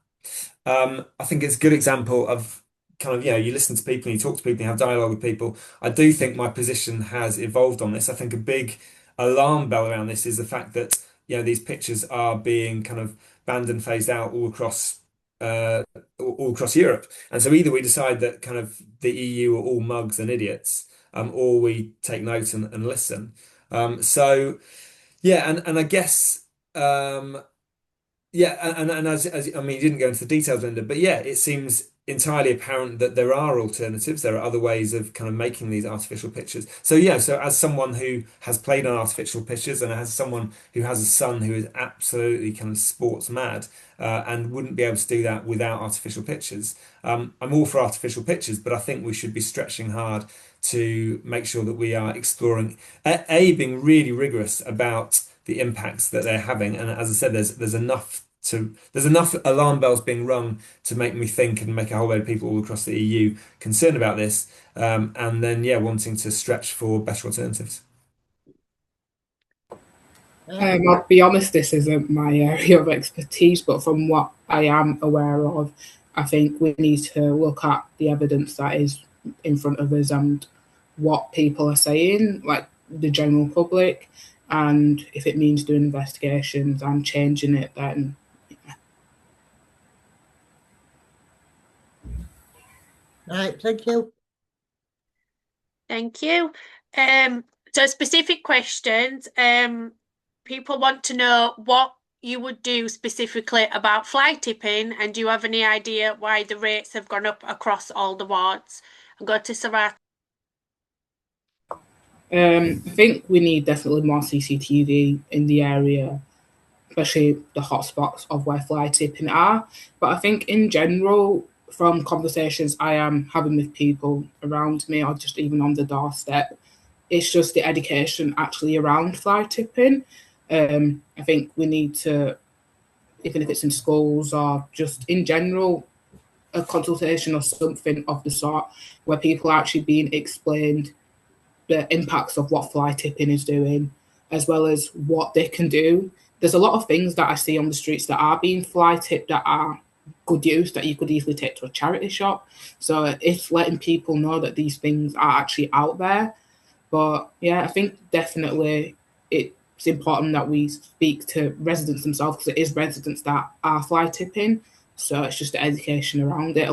Speaker 4: I think it's a good example of kind of, you listen to people and you talk to people, you have dialogue with people. I do think my position has evolved on this. I think a big alarm bell around this is the fact that, these pictures are being kind of banned and phased out uh, all across Europe. And so either we decide that kind of the EU are all mugs and idiots, or we take note and listen. So yeah, and I guess yeah, and as I mean, you didn't go into the details, Linda, but yeah, it seems entirely apparent that there are alternatives. There are other ways of kind of making these artificial pictures. So yeah, so as someone who has played on artificial pictures and as someone who has a son who is absolutely kind of sports mad and wouldn't be able to do that without artificial pictures, I'm all for artificial pictures, but I think we should be stretching hard to make sure that we are exploring, being really rigorous about the impacts that they're having. And as I said, there's enough alarm bells being rung to make me think and make a whole load of people all across the EU concerned about this, and then yeah, wanting to stretch for better alternatives.
Speaker 5: I'll be honest, this isn't my area of expertise, but from what I am aware of, I think we need to look at the evidence that is in front of us and what people are saying, like the general public, and if it means doing investigations and changing it, then
Speaker 1: Right, thank you.
Speaker 2: Thank you. So specific questions. People want to know what you would do specifically about fly tipping, and do you have any idea why the rates have gone up across all the wards? I'll go to Sarah.
Speaker 5: I think we need definitely more CCTV in the area, especially the hotspots of where fly tipping are. But I think in general, from conversations I am having with people around me or just even on the doorstep, it's just the education actually around fly tipping. I think we need to, even if it's in schools or just in general, a consultation or something of the sort where people are actually being explained the impacts of what fly tipping is doing, as well as what they can do. There's a lot of things that I see on the streets that are being fly tipped that are good use that you could easily take to a charity shop. So it's letting people know that these things are actually out there. But yeah, I think definitely it's important that we speak to residents themselves because it is residents that are fly tipping. So it's just the education around it.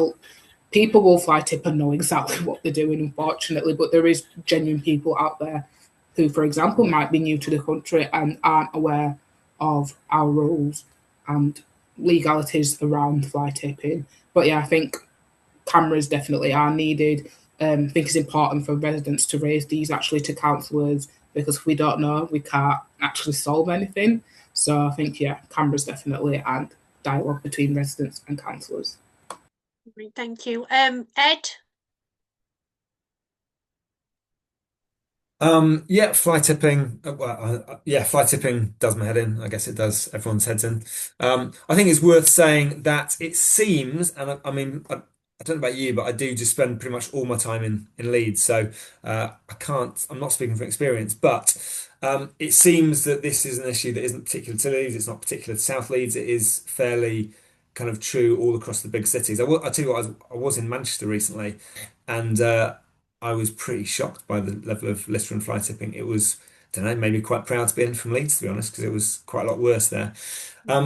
Speaker 5: People will fly tip and know exactly what they're doing, unfortunately, but there is genuine people out there who, for example, might be new to the country and aren't aware of our rules and legalities around fly tipping. But yeah, I think cameras definitely are needed. I think it's important for residents to raise these actually to councillors because if we don't know, we can't actually solve anything. So I think, yeah, cameras definitely and dialogue between residents and councillors.
Speaker 2: Thank you. Ed?
Speaker 4: Yeah, fly tipping. Yeah, fly tipping does my head in. I guess it does everyone's heads in. I think it's worth saying that it seems, and I mean, I don't know about you, but I do just spend pretty much all my time in Leeds, so I can't. I'm not speaking from experience, but it seems that this is an issue that isn't particular to Leeds. It's not particular to South Leeds. It is fairly kind of true all across the big cities. I tell you what, I was in Manchester recently, and I was pretty shocked by the level of litter and fly tipping. It was, I don't know, maybe quite proud to be in from Leeds, to be honest, because it was quite a lot worse there.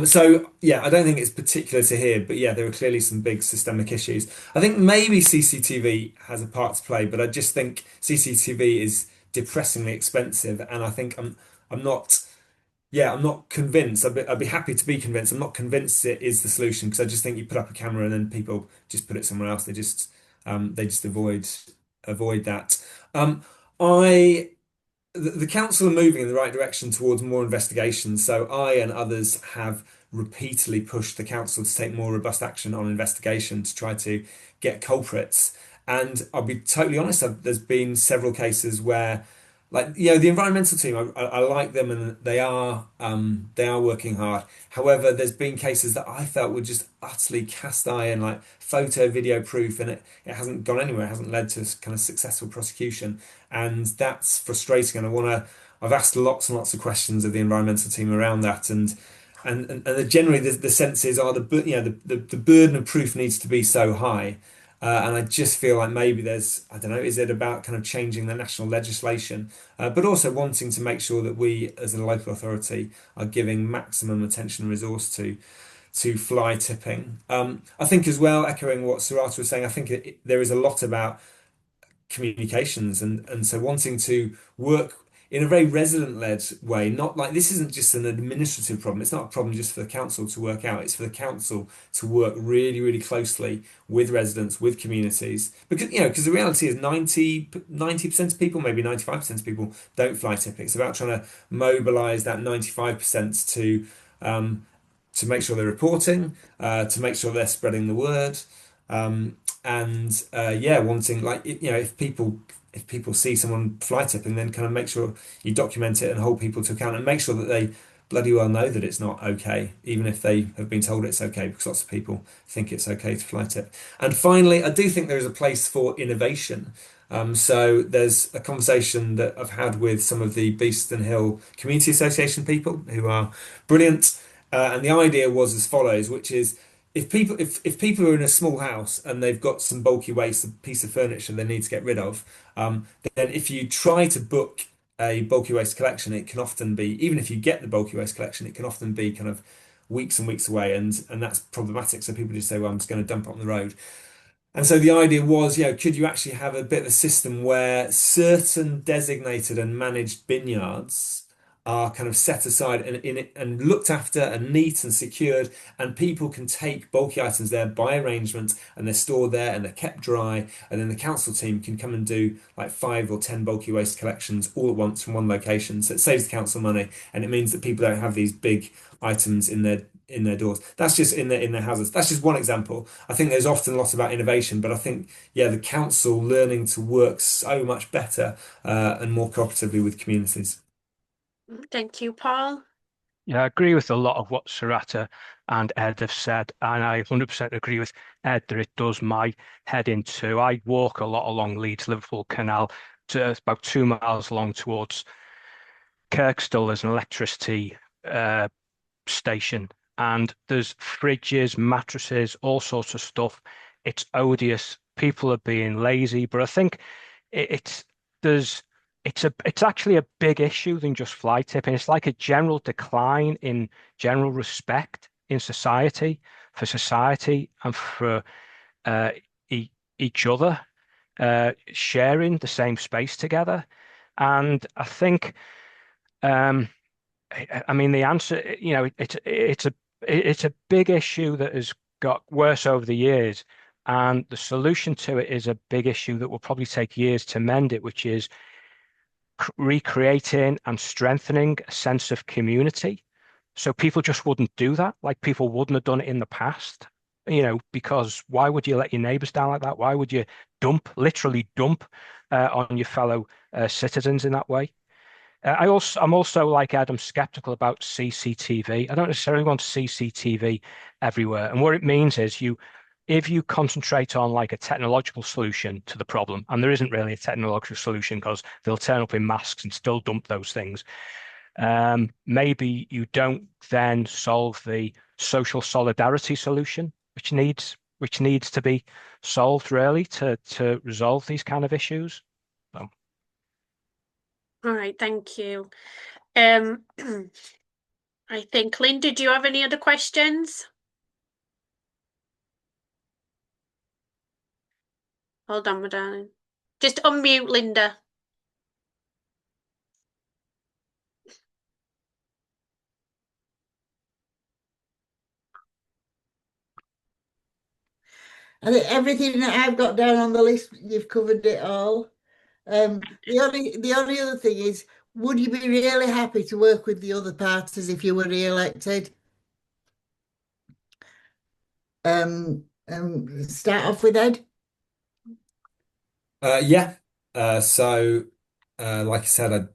Speaker 4: So yeah, I don't think it's particular to here, but yeah, there are clearly some big systemic issues. I think maybe CCTV has a part to play, but I just think CCTV is depressingly expensive, and I think I'm not. Yeah, I'm not convinced. I'd be happy to be convinced. I'm not convinced it is the solution because I just think you put up a camera and then people just put it somewhere else. They just avoid that. I the council are moving in the right direction towards more investigations. So I and others have repeatedly pushed the council to take more robust action on investigation to try to get culprits. And I'll be totally honest, there's been several cases where, like, the environmental team, I like them, and they are working hard. However, there's been cases that I felt were just utterly cast iron, like photo, video proof, and it hasn't gone anywhere. It hasn't led to kind of successful prosecution, and that's frustrating. And I've asked lots and lots of questions of the environmental team around that, and generally the sense is, the burden of proof needs to be so high. And I just feel like maybe I don't know, is it about kind of changing the national legislation, but also wanting to make sure that we as a local authority are giving maximum attention and resource to fly tipping. I think as well, echoing what Sarata was saying, I think there is a lot about communications, and so wanting to work in a very resident-led way. Not like, this isn't just an administrative problem. It's not a problem just for the council to work out. It's for the council to work really, really closely with residents, with communities, because the reality is 90% of people, maybe 95% of people don't fly tipping. It's about trying to mobilize that 95% to make sure they're reporting, to make sure they're spreading the word, and wanting, like, if people see someone fly tipping, then kind of make sure you document it and hold people to account, and make sure that they bloody well know that it's not okay, even if they have been told it's okay, because lots of people think it's okay to fly tip. And finally, I do think there is a place for innovation. So there's a conversation that I've had with some of the Beeston Hill Community Association people, who are brilliant. And the idea was as follows, which is, if people are in a small house and they've got some bulky waste, a piece of furniture they need to get rid of, then if you try to book a bulky waste collection, it can often be, even if you get the bulky waste collection, it can often be kind of weeks and weeks away, and that's problematic. So people just say, well, I'm just going to dump it on the road. And so the idea was, could you actually have a bit of a system where certain designated and managed bin yards are kind of set aside and looked after and neat and secured, and people can take bulky items there by arrangement, and they're stored there and they're kept dry, and then the council team can come and do like 5 or 10 bulky waste collections all at once from one location. So it saves the council money, and it means that people don't have these big items in their doors. That's just in their houses. That's just one example. I think there's often a lot about innovation, but I think, the council learning to work so much better and more cooperatively with communities.
Speaker 2: Thank you, Paul.
Speaker 3: Yeah, I agree with a lot of what Sarata and Ed have said, and I 100% agree with Ed that it does my head in too. I walk a lot along Leeds Liverpool Canal, to about 2 miles along towards Kirkstall. There's an electricity station, and there's fridges, mattresses, all sorts of stuff. It's odious. People are being lazy, but I think it's there's it's actually a big issue than just fly tipping. It's like a general decline in general respect in society, for society, and for each other, sharing the same space together. And I think, I mean, the answer, it's a big issue that has got worse over the years, and the solution to it is a big issue that will probably take years to mend it, which is recreating and strengthening a sense of community. So people just wouldn't do that, like people wouldn't have done it in the past, because why would you let your neighbors down like that? Why would you literally dump on your fellow citizens in that way? I'm also like Adam, skeptical about CCTV. I don't necessarily want CCTV everywhere. And what it means is if you concentrate on like a technological solution to the problem, and there isn't really a technological solution because they'll turn up in masks and still dump those things. Maybe you don't then solve the social solidarity solution, which needs to be solved really to resolve these kind of issues. So.
Speaker 2: All right, thank you. I think, Linda, do you have any other questions? Hold on, my darling. Just unmute, Linda.
Speaker 1: I think everything that I've got down on the list, you've covered it all. The only other thing is, would you be really happy to work with the other parties if you were re-elected? Start off with Ed.
Speaker 4: Yeah. So, like I said,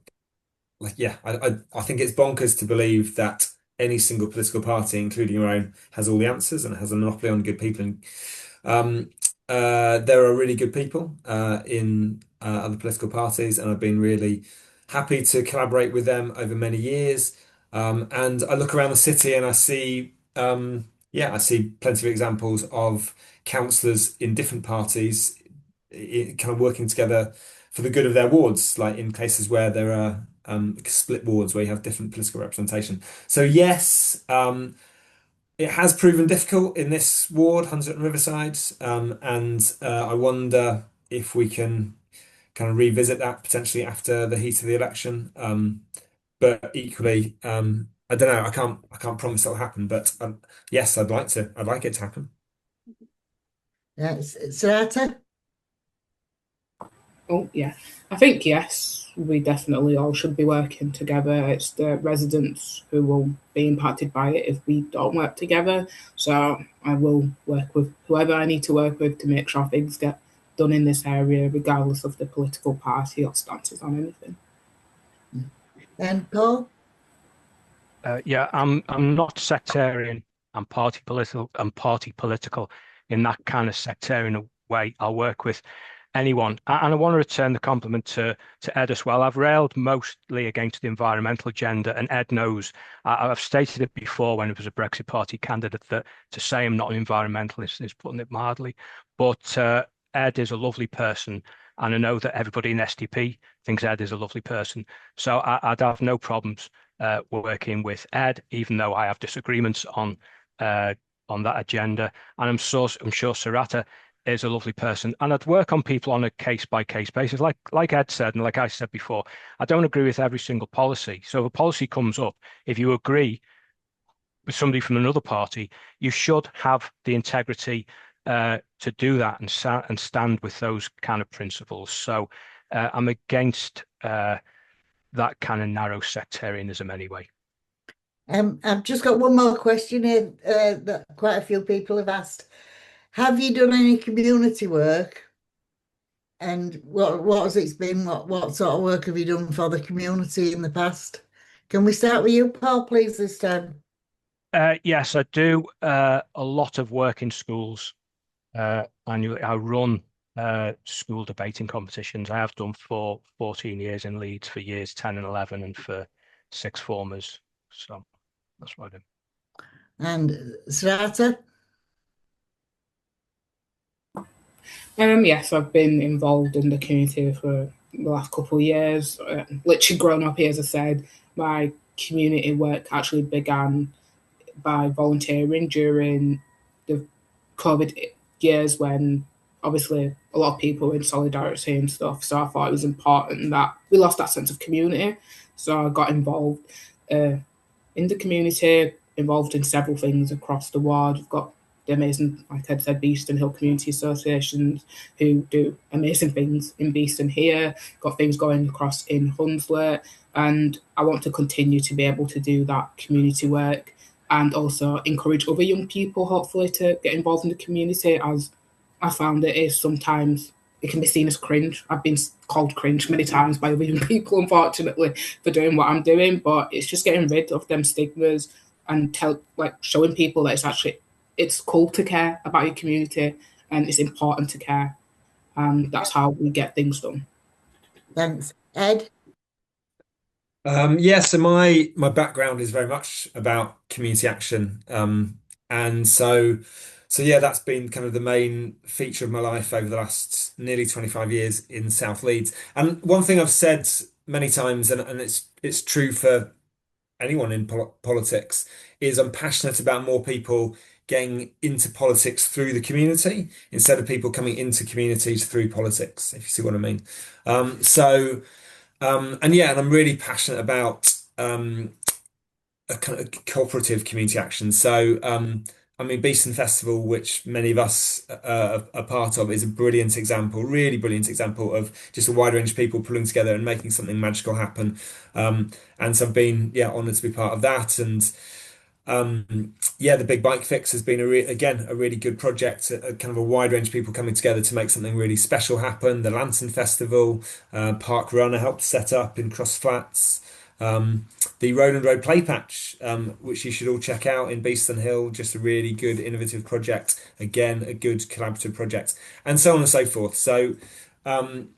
Speaker 4: I think it's bonkers to believe that any single political party, including your own, has all the answers and has a monopoly on good people. And um, there are really good people in other political parties, and I've been really happy to collaborate with them over many years. And I look around the city and I see, I see plenty of examples of councillors in different parties kind of working together for the good of their wards, like in cases where there are split wards where you have different political representation. So yes, it has proven difficult in this ward, Hunslet Riverside, and I wonder if we can kind of revisit that potentially after the heat of the election. But equally, I don't know. I can't promise that'll happen. But yes, I'd like to. I'd like it to happen.
Speaker 1: Sarata.
Speaker 5: Oh, yeah. I think yes, we definitely all should be working together. It's the residents who will be impacted by it if we don't work together. So I will work with whoever I need to work with to make sure things get done in this area, regardless of the political party or stances on anything.
Speaker 1: And Paul.
Speaker 3: Yeah, I'm not sectarian. I'm party political in that kind of sectarian way. I'll work with anyone. And I want to return the compliment to Ed as well. I've railed mostly against the environmental agenda, and Ed knows. I've stated it before when it was a Brexit Party candidate that to say I'm not an environmentalist is putting it mildly. But Ed is a lovely person, and I know that everybody in SDP thinks Ed is a lovely person. So I'd have no problems working with Ed, even though I have disagreements on that agenda. And I'm sure Sarata is a lovely person, and I'd work on people on a case-by-case basis. Like Ed said, and like I said before, I don't agree with every single policy. So if a policy comes up, if you agree with somebody from another party, you should have the integrity to do that and stand with those kind of principles. So I'm against that kind of narrow sectarianism anyway.
Speaker 1: I've just got one more question here that quite a few people have asked. Have you done any community work? And what has it been? What sort of work have you done for the community in the past? Can we start with you, Paul, please, this time?
Speaker 3: Yes, I do a lot of work in schools. Annually, I run school debating competitions. I have done for 14 years in Leeds, for years 10 and 11, and for sixth formers. So that's what I do.
Speaker 1: And Sarata?
Speaker 5: Yes, I've been involved in the community for the last couple of years. Literally grown up here, as I said. My community work actually began by volunteering during the COVID years when obviously a lot of people were in solidarity and stuff. So I thought it was important that we lost that sense of community. So I got involved in the community, involved in several things across the ward. We've got the amazing, like I said, Beeston Hill Community Associations who do amazing things in Beeston here, got things going across in Hunslet, and I want to continue to be able to do that community work and also encourage other young people, hopefully, to get involved in the community, as I found it is sometimes it can be seen as cringe. I've been called cringe many times by other young people, unfortunately, for doing what I'm doing, but it's just getting rid of them stigmas and showing people that it's cool to care about your community and it's important to care. And that's how we get things done.
Speaker 1: Thanks. Ed?
Speaker 4: So my background is very much about community action. And so yeah, that's been kind of the main feature of my life over the last nearly 25 years in South Leeds. And one thing I've said many times, and it's true for anyone in politics, is I'm passionate about more people getting into politics through the community instead of people coming into communities through politics, if you see what I mean. And I'm really passionate about a kind of cooperative community action. So, Beeston Festival, which many of us are part of, is a brilliant example, really brilliant example of just a wide range of people pulling together and making something magical happen. And so I've been, honoured to be part of that. And Yeah, the Big Bike Fix has been again a really good project, kind of a wide range of people coming together to make something really special happen. The Lantern Festival, Park Run I helped set up in Cross Flats. The Road and Road Play Patch, which you should all check out in Beeston Hill, just a really good innovative project. Again, a good collaborative project, and so on and so forth. So, um,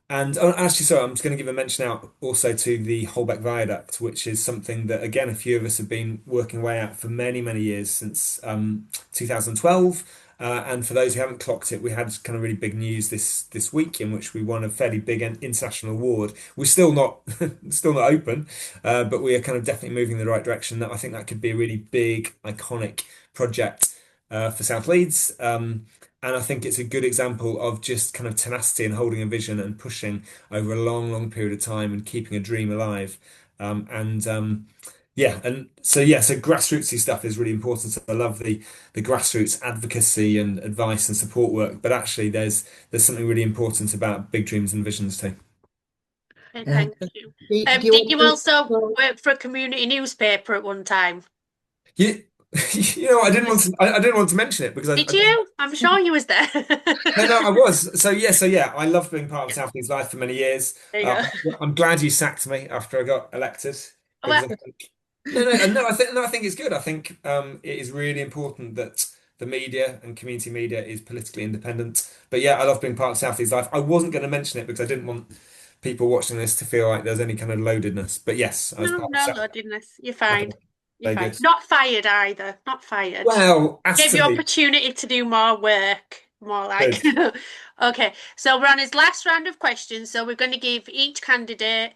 Speaker 4: and actually, sorry, I'm just going to give a mention out also to the Holbeck Viaduct, which is something that, again, a few of us have been working away at for many, many years since 2012. And for those who haven't clocked it, we had kind of really big news this week in which we won a fairly big international award. We're still not still not open, but we are kind of definitely moving in the right direction. That I think that could be a really big, iconic project for South Leeds. And I think it's a good example of just kind of tenacity and holding a vision and pushing over a long, long period of time and keeping a dream alive. And yeah, and so yeah, so grassrootsy stuff is really important. So I love the grassroots advocacy and advice and support work, but actually there's something really important about big dreams and visions too.
Speaker 2: Thank you.
Speaker 1: Do
Speaker 2: Did you
Speaker 1: want
Speaker 2: also
Speaker 1: to-
Speaker 2: work for a community newspaper at one time?
Speaker 4: You, you know, I didn't want to mention it because
Speaker 2: Did you? I'm sure you was there.
Speaker 4: no, I was. So yeah, I loved being part of South Leeds Life for many years.
Speaker 2: There you go.
Speaker 4: I'm glad you sacked me after I got elected because
Speaker 2: Well,
Speaker 4: I think I think it's good. I think it is really important that the media and community media is politically independent. But yeah, I love being part of South Leeds Life. I wasn't going to mention it because I didn't want people watching this to feel like there's any kind of loadedness. But yes, I was part of
Speaker 2: no,
Speaker 4: South.
Speaker 2: Lordiness. You're fine.
Speaker 4: Okay,
Speaker 2: You're
Speaker 4: very
Speaker 2: fine.
Speaker 4: good.
Speaker 2: Not fired either. Not fired.
Speaker 4: Well, as
Speaker 2: Give
Speaker 4: to
Speaker 2: you
Speaker 4: me,
Speaker 2: opportunity to do more work. More like.
Speaker 4: good.
Speaker 2: Okay, so we're on his last round of questions. So we're going to give each candidate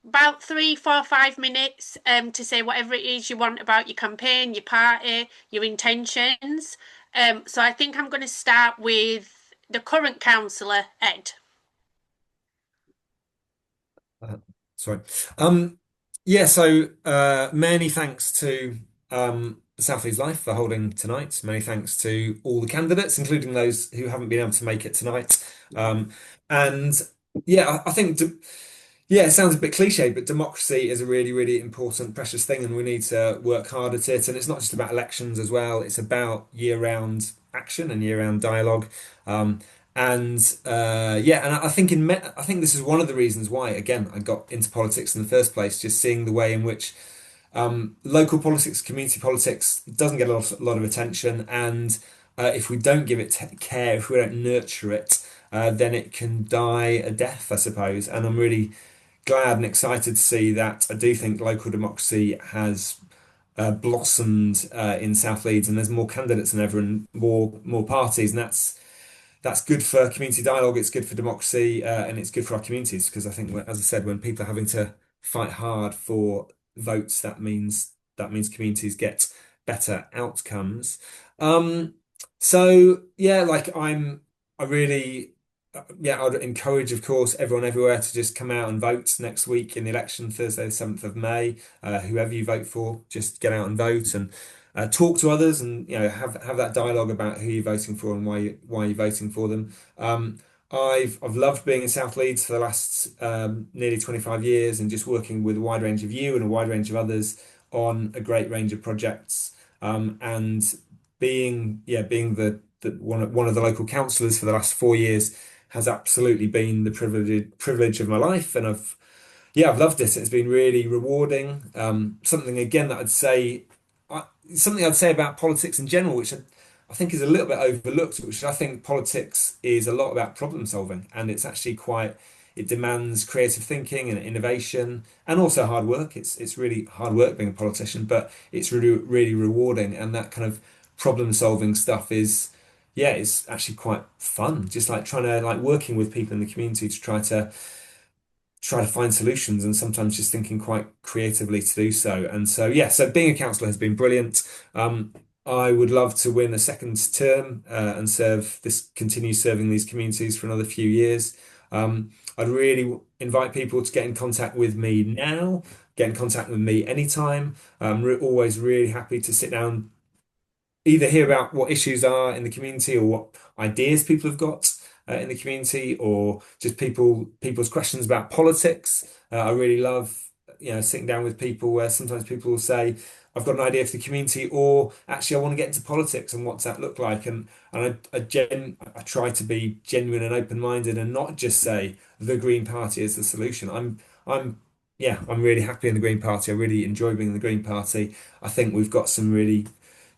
Speaker 2: about 3, 4, 5 minutes to say whatever it is you want about your campaign, your party, your intentions. So I think I'm going to start with the current councillor, Ed.
Speaker 4: Sorry. Yeah, so many thanks to South Leeds Life for holding tonight. Many thanks to all the candidates, including those who haven't been able to make it tonight. And yeah, I think yeah, it sounds a bit cliche, but democracy is a really, really important, precious thing, and we need to work hard at it. And it's not just about elections as well; it's about year-round action and year-round dialogue. Um, and yeah, and I think I think this is one of the reasons why, again, I got into politics in the first place, just seeing the way in which local politics, community politics doesn't get a lot of attention, and if we don't give it care, if we don't nurture it, then it can die a death, I suppose. And I'm really glad and excited to see that. I do think local democracy has blossomed in South Leeds, and there's more candidates than ever, and more parties, and that's good for community dialogue. It's good for democracy, and it's good for our communities because I think, as I said, when people are having to fight hard for votes, that means communities get better outcomes. So yeah, like I really. Yeah, I'd encourage, of course, everyone everywhere to just come out and vote next week in the election, Thursday, the 7th of May. Whoever you vote for, just get out and vote and talk to others, and have that dialogue about who you're voting for and why you're voting for them. I've loved being in South Leeds for the last nearly 25 years and just working with a wide range of you and a wide range of others on a great range of projects. And being the one of the local councillors for the last 4 years has absolutely been the privilege of my life, and I've loved it. It's been really rewarding. Something again that something I'd say about politics in general, which I think is a little bit overlooked, which I think politics is a lot about problem solving, and it's actually it demands creative thinking and innovation and also hard work. It's really hard work being a politician, but it's really, really rewarding, and that kind of problem solving stuff is, yeah, it's actually quite fun. Just like trying to working with people in the community to try to find solutions, and sometimes just thinking quite creatively to do so. And so, yeah, so being a councillor has been brilliant. I would love to win a second term and continue serving these communities for another few years. I'd really invite people to get in contact with me now, get in contact with me anytime. I'm always really happy to sit down, either hear about what issues are in the community or what ideas people have got in the community, or just people's questions about politics. I really love, sitting down with people where sometimes people will say, I've got an idea for the community, or actually I want to get into politics and what's that look like? And I try to be genuine and open-minded and not just say the Green Party is the solution. I'm really happy in the Green Party. I really enjoy being in the Green Party. I think we've got some really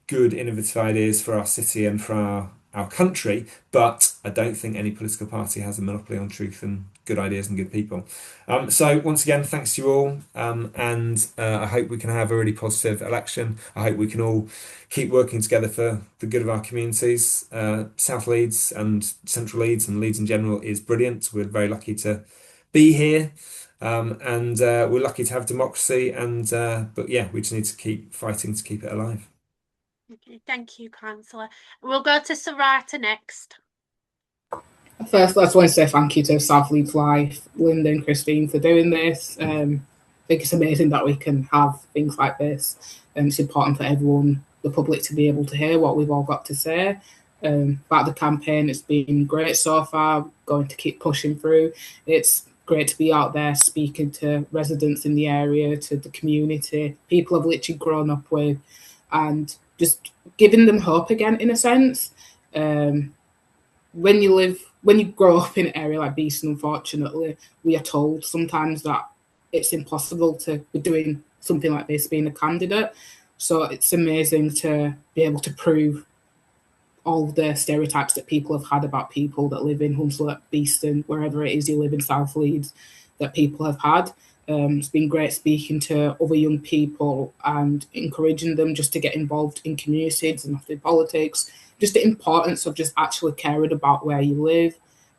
Speaker 4: good innovative ideas for our city and for our country, but I don't think any political party has a monopoly on truth and good ideas and good people. So once again, thanks to you all, and I hope we can have a really positive election. I hope we can all keep working together for the good of our communities. South Leeds and Central Leeds and Leeds in general is brilliant. We're very lucky to be here. And we're lucky to have democracy, but yeah, we just need to keep fighting to keep it alive.
Speaker 2: Okay, thank you, Councillor. We'll go to Sarata next.
Speaker 5: First, I just want to say thank you to South Leeds Life, Linda and Christine, for doing this. I think it's amazing that we can have things like this. It's important for everyone, the public, to be able to hear what we've all got to say. About the campaign, it's been great so far, going to keep pushing through. It's great to be out there speaking to residents in the area, to the community, people I've literally grown up with, and just giving them hope again, in a sense. When you grow up in an area like Beeston, unfortunately, we are told sometimes that it's impossible to be doing something like this, being a candidate. So it's amazing to be able to prove all the stereotypes that people have had about people that live in Hunslet, Beeston, wherever it is you live in South Leeds, that people have had. It's been great speaking to other young people and encouraging them just to get involved in communities and after politics, just the importance of just actually caring about where you live.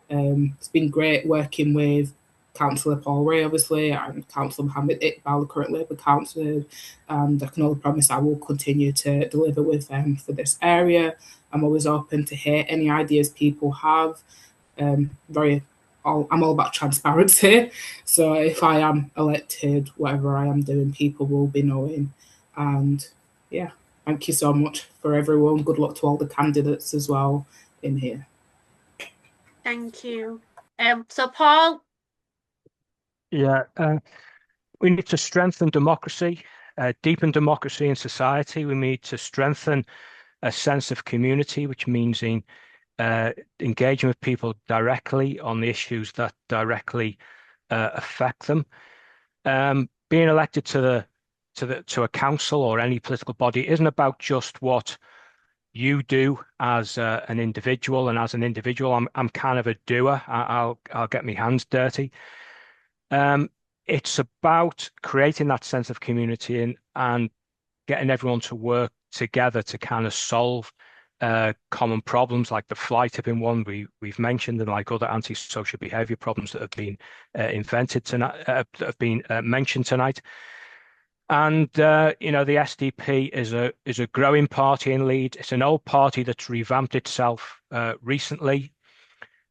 Speaker 5: It's been great working with Councillor Paul Ray, obviously, and Councillor Mohammed Iqbal, the current Labour councillor, and I can only promise I will continue to deliver with them for this area. I'm always open to hear any ideas people have. I'm all about transparency, so if I am elected, whatever I am doing, people will be knowing. And yeah, thank you so much for everyone. Good luck to all the candidates as well in here.
Speaker 2: Thank you. So Paul?
Speaker 3: Yeah, we need to strengthen democracy, deepen democracy in society. We need to strengthen a sense of community, which means engaging with people directly on the issues that directly affect them. Being elected to a council or any political body isn't about just what you do as an individual, and as an individual, I'm kind of a doer. I'll get my hands dirty. It's about creating that sense of community and getting everyone to work together to kind of solve common problems, like the flight have been one we've mentioned, and like other antisocial behaviour problems that have been invented tonight, that have been mentioned tonight. And the SDP is a growing party in Leeds. It's an old party that's revamped itself recently.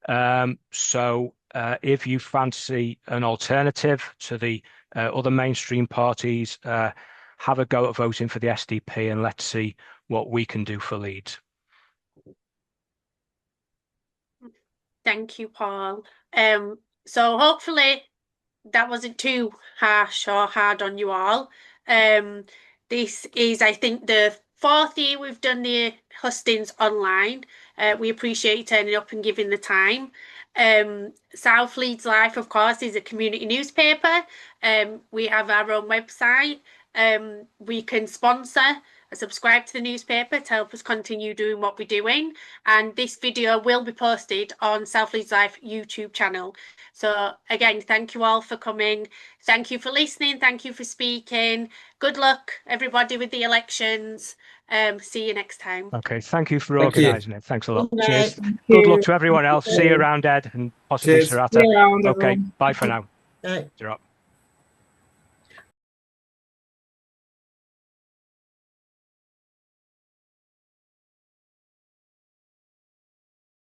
Speaker 3: So if you fancy an alternative to the other mainstream parties, have a go at voting for the SDP, and let's see what we can do for Leeds.
Speaker 2: Thank you, Paul. So hopefully that wasn't too harsh or hard on you all. This is, I think, the 4th year we've done the hustings online. We appreciate you turning up and giving the time. South Leeds Life, of course, is a community newspaper. We have our own website. We can sponsor and subscribe to the newspaper to help us continue doing what we're doing. And this video will be posted on South Leeds Life YouTube channel. So again, thank you all for coming. Thank you for listening. Thank you for speaking. Good luck, everybody, with the elections. See you next time.
Speaker 3: Okay, thank you for organising it. Thanks a lot.
Speaker 1: Good
Speaker 3: Cheers.
Speaker 1: night.
Speaker 3: Good luck to everyone else. See you around, Ed, and possibly
Speaker 4: Cheers.
Speaker 3: Sarata.
Speaker 5: See you around,
Speaker 3: Okay,
Speaker 5: everyone.
Speaker 3: bye for now.
Speaker 1: Right.
Speaker 3: Sarata.